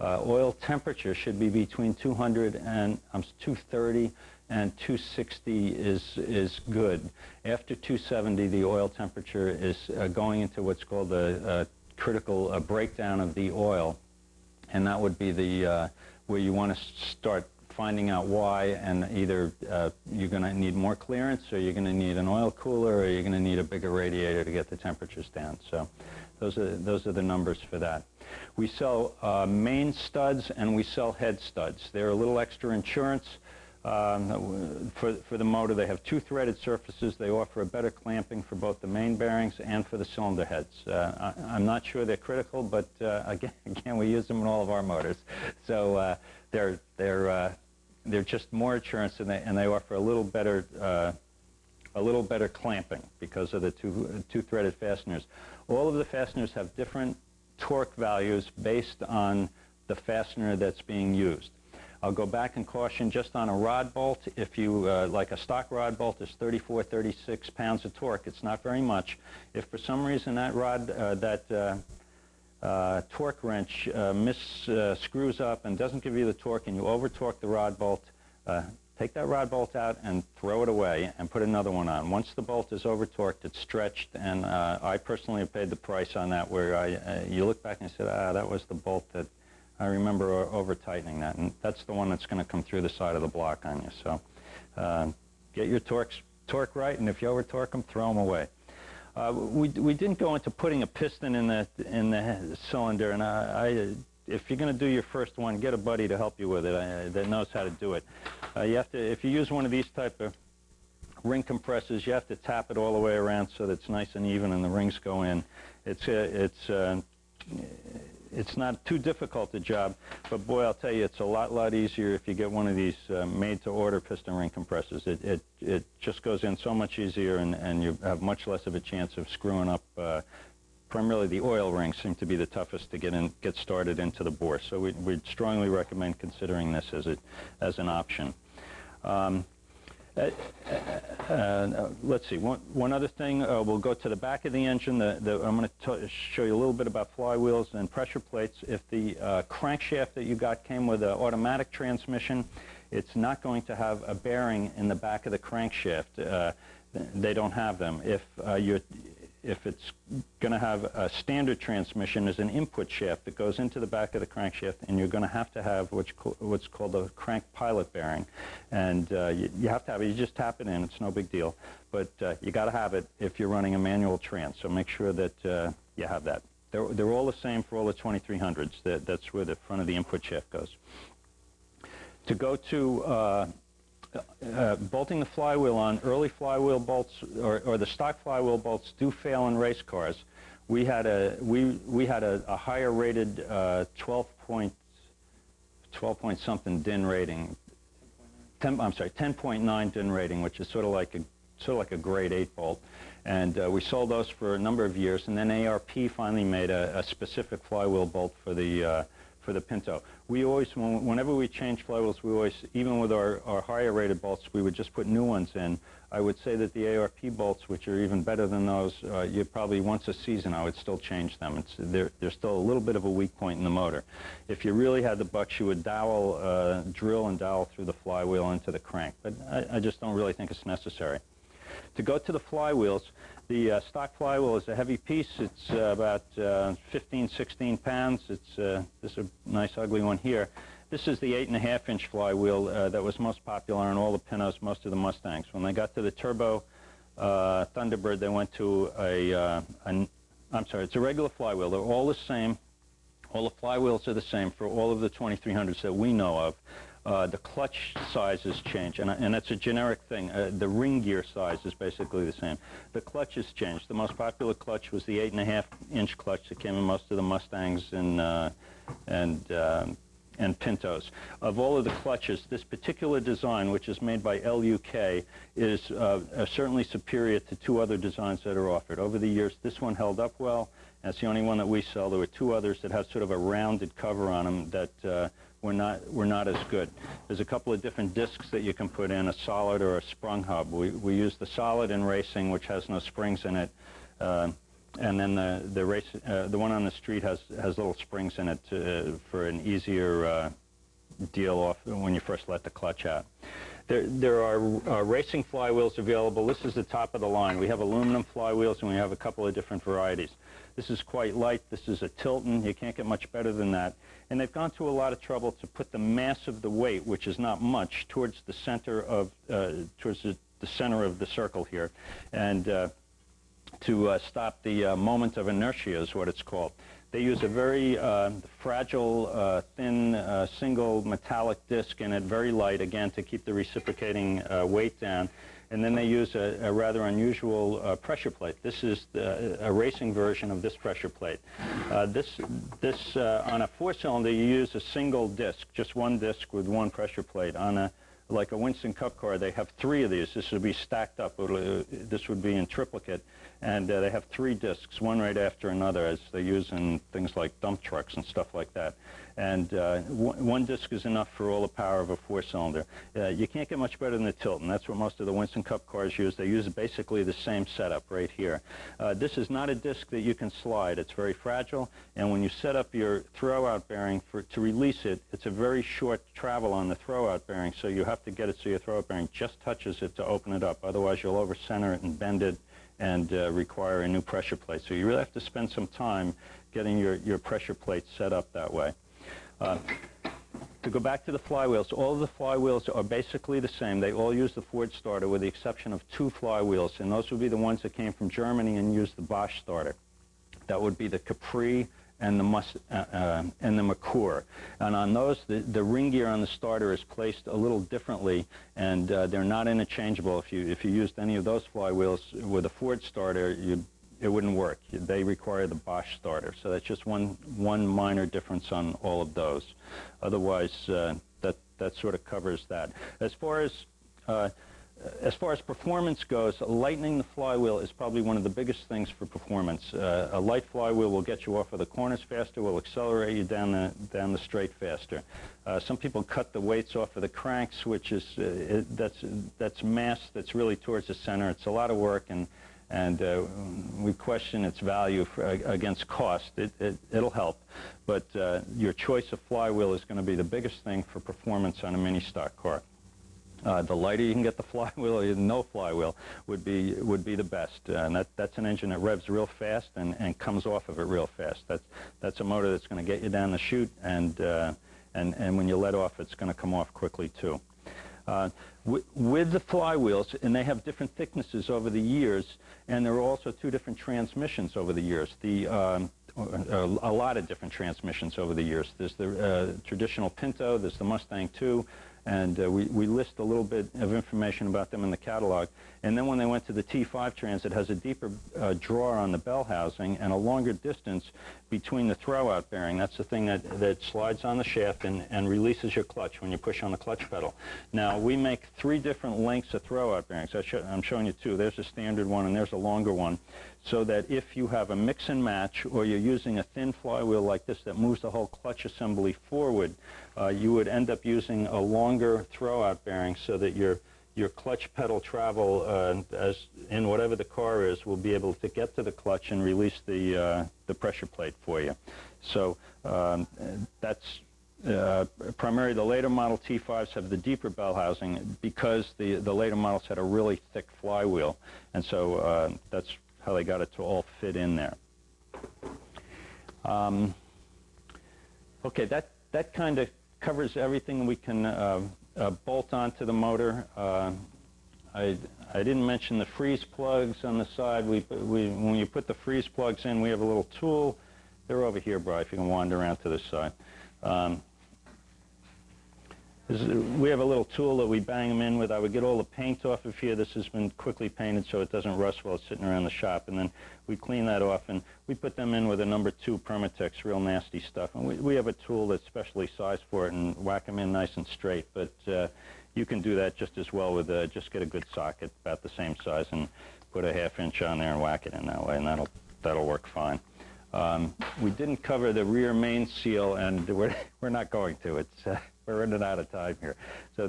Oil temperature should be between 230 and 260 is good. After 270, the oil temperature is going into what's called a critical breakdown of the oil, and that would be the where you want to start finding out why, and either you're going to need more clearance, or you're going to need an oil cooler, or you're going to need a bigger radiator to get the temperatures down. So those are the numbers for that. We sell main studs and we sell head studs. They're a little extra insurance. For the motor, they have two threaded surfaces. They offer a better clamping for both the main bearings and for the cylinder heads. I'm not sure they're critical, but again, we use them in all of our motors. So they're just more insurance, and they offer a little better clamping because of the two threaded fasteners. All of the fasteners have different torque values based on the fastener that's being used. I'll go back and caution just on a rod bolt. If you, like a stock rod bolt is 34, 36 pounds of torque. It's not very much. If for some reason that rod, torque wrench screws up and doesn't give you the torque, and you over-torque the rod bolt, take that rod bolt out and throw it away and put another one on. Once the bolt is over-torqued, it's stretched, and I personally have paid the price on that, where you look back and you say, that was the bolt that I remember over-tightening that, and that's the one that's going to come through the side of the block on you. So get your torque right, and if you over-torque them, throw them away. We didn't go into putting a piston in the cylinder, and if you're going to do your first one, get a buddy to help you with it that knows how to do it. You have to, if you use one of these type of ring compressors, you have to tap it all the way around so that it's nice and even and the rings go in. It's not too difficult a job, but boy, I'll tell you, it's a lot easier if you get one of these made-to-order piston ring compressors. It just goes in so much easier, and you have much less of a chance of screwing up. Primarily the oil rings seem to be the toughest to get started into the bore, so we'd strongly recommend considering this as an option. Let's see, one other thing, we'll go to the back of the engine. I'm going to show you a little bit about flywheels and pressure plates. If the crankshaft that you got came with an automatic transmission, it's not going to have a bearing in the back of the crankshaft. They don't have them. If it's going to have a standard transmission, there's an input shaft that goes into the back of the crankshaft, and you're going to have what's called a crank pilot bearing. And you have to have it. You just tap it in. It's no big deal. But you got to have it if you're running a manual trans. So make sure that you have that. They're all the same for all the 2300s. That's where the front of the input shaft goes. To go to bolting the flywheel on, early flywheel bolts or the stock flywheel bolts do fail in race cars. We had a higher rated 12 point something DIN rating. 10.9 DIN rating, which is sort of like a grade 8 bolt. And we sold those for a number of years, and then ARP finally made a specific flywheel bolt for the Pinto. We always, whenever we change flywheels, we always, even with our higher rated bolts, we would just put new ones in. I would say that the ARP bolts, which are even better than those, you probably once a season I would still change them. There's still a little bit of a weak point in the motor. If you really had the bucks, you would drill and dowel through the flywheel into the crank, but I just don't really think it's necessary. To go to the flywheels, the stock flywheel is a heavy piece. It's about 15, 16 pounds. This is a nice ugly one here. This is the 8.5-inch flywheel that was most popular in all the Pintos, most of the Mustangs. When they got to the Turbo Thunderbird, they went to it's a regular flywheel. They're all the same. All the flywheels are the same for all of the 2300s that we know of. The clutch sizes change, and that's a generic thing. The ring gear size is basically the same. The clutches changed. The most popular clutch was the 8.5-inch clutch that came in most of the Mustangs and Pintos. Of all of the clutches, this particular design, which is made by LUK, is certainly superior to two other designs that are offered. Over the years, this one held up well. That's the only one that we sell. There were two others that had sort of a rounded cover on them that were not as good. There's a couple of different discs that you can put in, a solid or a sprung hub. We use the solid in racing, which has no springs in it, and then the one on the street has little springs in it for an easier deal off when you first let the clutch out. There are racing flywheels available. This is the top of the line. We have aluminum flywheels, and we have a couple of different varieties. This is quite light. This is a Tilton. You can't get much better than that. And they've gone to a lot of trouble to put the mass of the weight, which is not much, towards the center of the circle here, and to stop the moment of inertia is what it's called. They use a very fragile, thin, single metallic disc in it, very light, again, to keep the reciprocating weight down. And then they use a rather unusual pressure plate. This is a racing version of this pressure plate. On a four-cylinder, you use a single disc, just one disc with one pressure plate. Like a Winston Cup car, they have three of these. This would be stacked up. This would be in triplicate. And they have three discs, one right after another, as they use in things like dump trucks and stuff like that. And one disc is enough for all the power of a four-cylinder. You can't get much better than the Tilton. That's what most of the Winston Cup cars use. They use basically the same setup right here. This is not a disc that you can slide. It's very fragile, and when you set up your throw-out bearing to release it, it's a very short travel on the throw-out bearing, so you have to get it so your throw-out bearing just touches it to open it up. Otherwise, you'll over-center it and bend it and require a new pressure plate. So you really have to spend some time getting your pressure plate set up that way. To go back to the flywheels, all of the flywheels are basically the same. They all use the Ford starter with the exception of two flywheels, and those would be the ones that came from Germany and used the Bosch starter. That would be the Capri and the McCour. And on those, the ring gear on the starter is placed a little differently, and they're not interchangeable. If you used any of those flywheels with a Ford starter, it wouldn't work. They require the Bosch starter. So that's just one minor difference on all of those. Otherwise, that sort of covers that. As far as as far as performance goes, lightening the flywheel is probably one of the biggest things for performance. A light flywheel will get you off of the corners faster, will accelerate you down the straight faster. Some people cut the weights off of the cranks, which is that's mass that's really towards the center. It's a lot of work, and we question its value against cost. It'll help, but your choice of flywheel is going to be the biggest thing for performance on a mini stock car. The lighter you can get the flywheel, no flywheel, would be the best. And that's an engine that revs real fast and comes off of it real fast. That's a motor that's going to get you down the chute, and when you let off, it's going to come off quickly too. With the flywheels, and they have different thicknesses over the years, and there are also two different transmissions over the years. A lot of different transmissions over the years. There's the traditional Pinto, there's the Mustang II, and we list a little bit of information about them in the catalog. And then when they went to the T5 trans, it has a deeper drawer on the bell housing and a longer distance between the throwout bearing. That's the thing that slides on the shaft and releases your clutch when you push on the clutch pedal. Now, we make 3 different lengths of throwout bearings. I'm showing you 2. There's a standard one and there's a longer one, so that if you have a mix and match or you're using a thin flywheel like this that moves the whole clutch assembly forward, you would end up using a longer throwout bearing so that your clutch pedal travel, as in whatever the car is, will be able to get to the clutch and release the pressure plate for you. So that's primarily the later model T5s have the deeper bell housing because the later models had a really thick flywheel, and so that's how they got it to all fit in there. Okay, that kind of covers everything we can bolt onto the motor. I didn't mention the freeze plugs on the side. When you put the freeze plugs in, we have a little tool. They're over here, Bri, if you can wander around to this side. We have a little tool that we bang them in with. I would get all the paint off of here. This has been quickly painted so it doesn't rust while it's sitting around the shop. And then we clean that off, and we put them in with a number 2 Permatex, real nasty stuff. And we have a tool that's specially sized for it and whack them in nice and straight. But you can do that just as well with just get a good socket about the same size and put a 1/2 inch on there and whack it in that way, and that'll work fine. We didn't cover the rear main seal, and we're not going to. It's we're running out of time here. So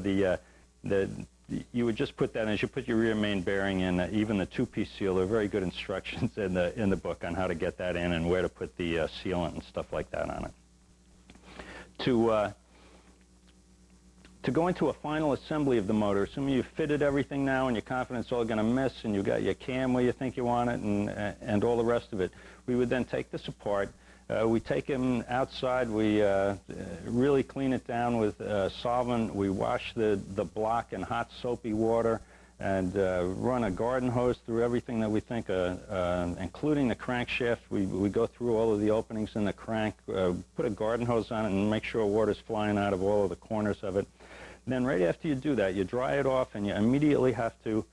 you would just put that in. As you put your rear main bearing in, even the 2-piece seal, there are very good instructions in the book on how to get that in and where to put the sealant and stuff like that on it. To go into a final assembly of the motor, assuming you've fitted everything now and you're confident it's all going to miss and you've got your cam where you think you want it and all the rest of it, we would then take this apart. We take them outside. We really clean it down with solvent. We wash the block in hot soapy water and run a garden hose through everything that we think, including the crankshaft. We go through all of the openings in the crank, put a garden hose on it and make sure water's flying out of all of the corners of it. Then right after you do that, you dry it off, and you immediately have to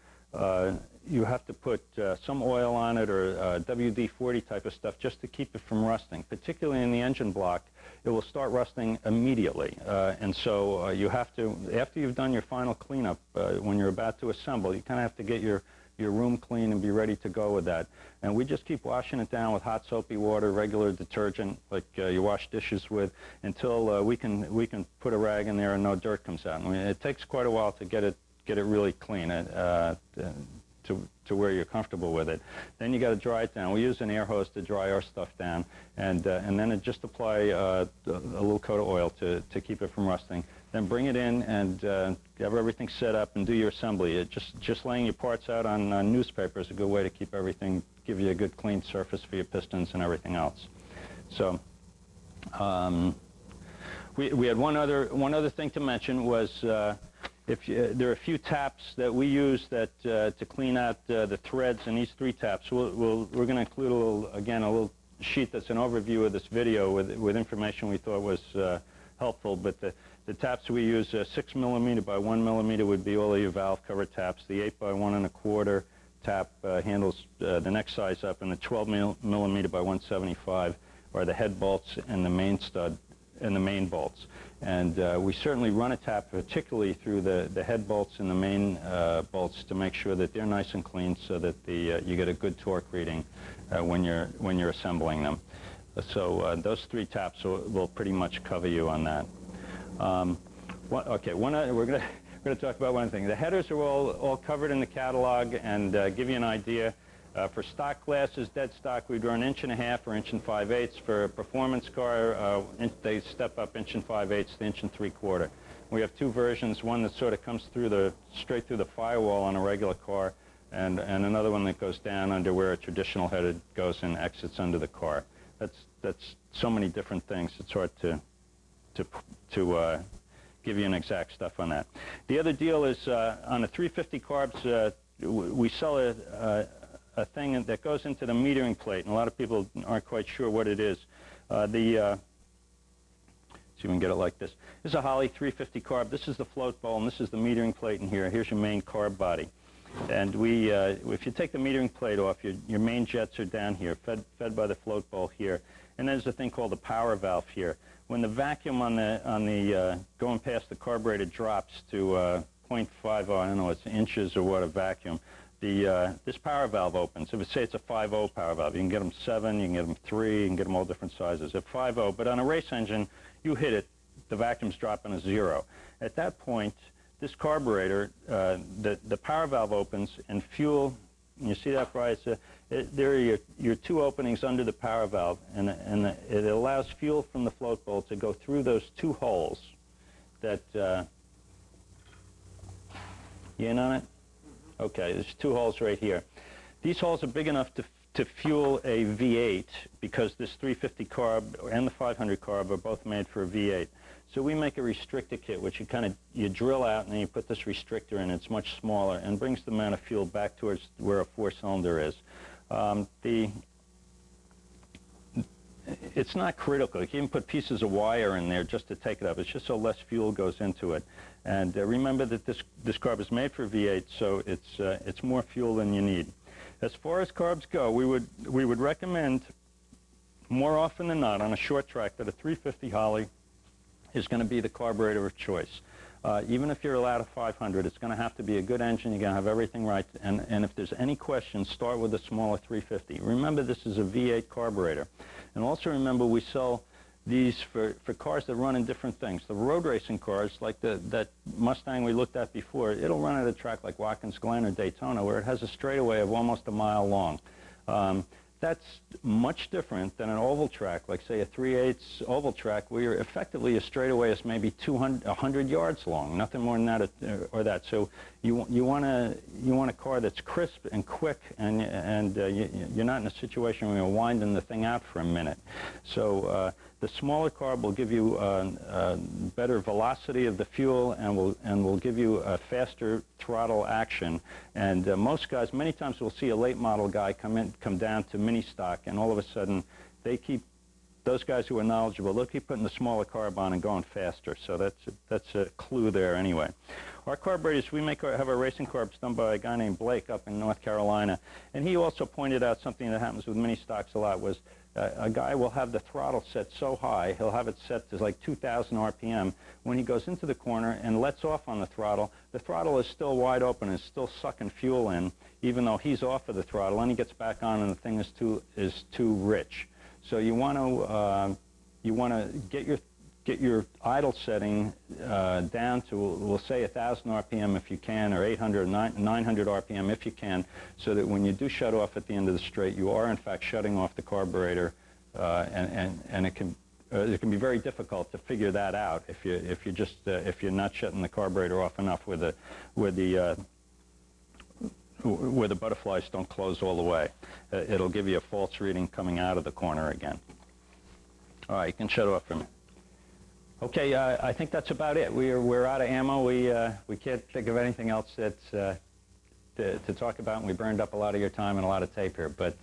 put some oil on it or WD-40 type of stuff just to keep it from rusting. Particularly in the engine block, it will start rusting immediately. And so you have to, after you've done your final cleanup, when you're about to assemble, you kind of have to get your room clean and be ready to go with that. And we just keep washing it down with hot soapy water, regular detergent like you wash dishes with, until we can put a rag in there and no dirt comes out. And it takes quite a while to get it really clean to where you're comfortable with it. Then you got to dry it down. We use an air hose to dry our stuff down, and then just apply a little coat of oil to keep it from rusting. Then bring it in and have everything set up and do your assembly. Just laying your parts out on newspaper is a good way to keep everything, give you a good clean surface for your pistons and everything else. So we had one other thing to mention was there are a few taps that we use to clean out the threads in these 3 taps. We're going to include a little sheet that's an overview of this video with information we thought was helpful. But the taps we use, 6 millimeter by 1 millimeter would be all of your valve cover taps. The 8 by 1 1/4 tap handles the next size up, and the 12 millimeter by 175 are the head bolts and the main stud main bolts. And we certainly run a tap particularly through the head bolts and the main bolts to make sure that they're nice and clean, so that you get a good torque reading when you're assembling them. So those 3 taps will pretty much cover you on that. We're going to talk about one thing. The headers are all covered in the catalog, and give you an idea. For stock glasses, dead stock, we'd run 1.5 inches or 1 5/8. For a performance car, they step up 1 5/8 to 1 3/4. We have 2 versions, one that sort of comes straight through the firewall on a regular car, and another one that goes down under where a traditional headed goes and exits under the car. That's so many different things. It's hard to give you an exact stuff on that. The other deal is on the 350 carbs, we sell a thing that goes into the metering plate, and a lot of people aren't quite sure what it is. See if we can get it like this. This is a Holley 350 carb. This is the float bowl, and this is the metering plate in here. Here's your main carb body. And if you take the metering plate off, your main jets are down here, fed by the float bowl here. And there's a thing called the power valve here. When the vacuum on the going past the carburetor drops to 0.50, I don't know, it's inches or what, a vacuum, this power valve opens. If say it's a 5.0 power valve, you can get them 7, you can get them 3, you can get them all different sizes. At 5.0, but on a race engine, you hit it, the vacuum's dropping to 0. At that point, this carburetor, the power valve opens, and fuel, you see that, Bryce? There are your 2 openings under the power valve, and it allows fuel from the float bowl to go through those 2 holes that, you in on it? Okay, there's 2 holes right here. These holes are big enough to fuel a V8, because this 350 carb and the 500 carb are both made for a V8. So we make a restrictor kit, which you drill out, and then you put this restrictor in. It's much smaller and brings the amount of fuel back towards where a 4-cylinder is. It's not critical. You can even put pieces of wire in there just to take it up. It's just so less fuel goes into it. And remember that this carb is made for V8, so it's more fuel than you need. As far as carbs go, we would recommend more often than not on a short track that a 350 Holley is going to be the carburetor of choice. Even if you're allowed a 500, it's going to have to be a good engine. You're going to have everything right. And if there's any questions, start with a smaller 350. Remember, this is a V8 carburetor. And also remember, we sell these for cars that run in different things. The road racing cars, like that Mustang we looked at before, it'll run at a track like Watkins Glen or Daytona, where it has a straightaway of almost a mile long. That's much different than an oval track, like say a 3/8 oval track, where effectively a straightaway is maybe 100 yards long, nothing more than that or that. So you want a car that's crisp and quick, and you're not in a situation where you're winding the thing out for a minute. So the smaller carb will give you better velocity of the fuel, and will give you a faster throttle action. And most guys, many times we'll see a late model guy come down to mini stock, and all of a sudden those guys who are knowledgeable, they'll keep putting the smaller carb on and going faster. So that's a clue there anyway. Our carburetors, we have our racing carbs done by a guy named Blake up in North Carolina, and he also pointed out something that happens with mini stocks a lot was a guy will have the throttle set so high, he'll have it set to like 2,000 RPM. When he goes into the corner and lets off on the throttle is still wide open and is still sucking fuel in, even though he's off of the throttle, and he gets back on and the thing is too rich. So you want to get your idle setting down to, we'll say 1,000 RPM if you can, or 800 or 900 RPM if you can, so that when you do shut off at the end of the straight, you are in fact shutting off the carburetor, and it can be very difficult to figure that out if you're not shutting the carburetor off enough where the butterflies don't close all the way. It'll give you a false reading coming out of the corner again. All right, you can shut off for me. Okay, I think that's about it. We're out of ammo. We can't think of anything else that's to talk about, and we burned up a lot of your time and a lot of tape here. But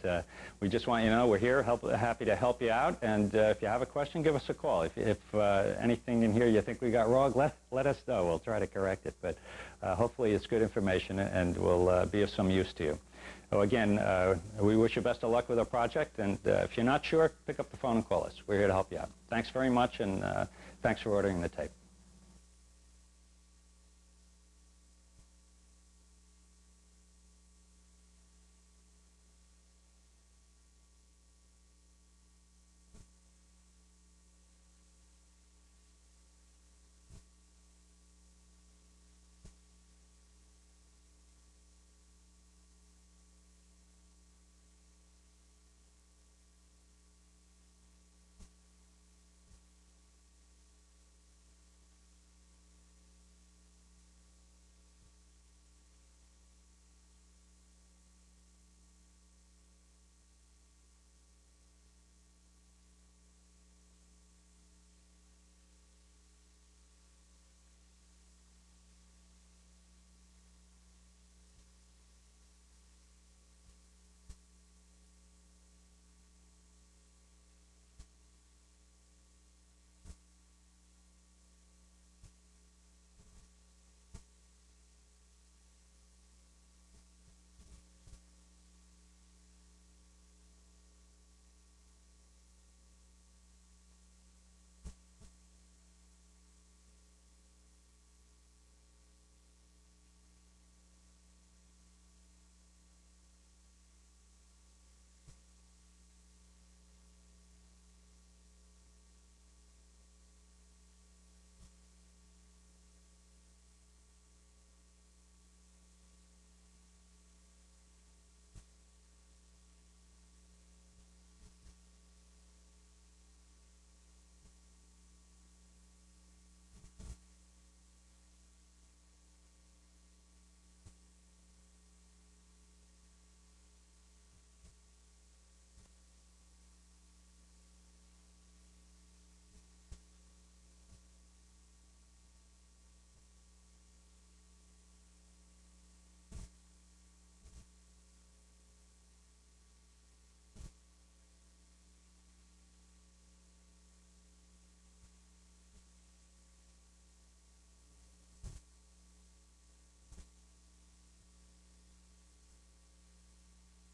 we just want you to know we're here, happy to help you out. And if you have a question, give us a call. If anything in here you think we got wrong, let us know. We'll try to correct it. But hopefully it's good information and will be of some use to you. So again, we wish you best of luck with our project, and if you're not sure, pick up the phone and call us. We're here to help you out. Thanks very much, and thanks for ordering the tape.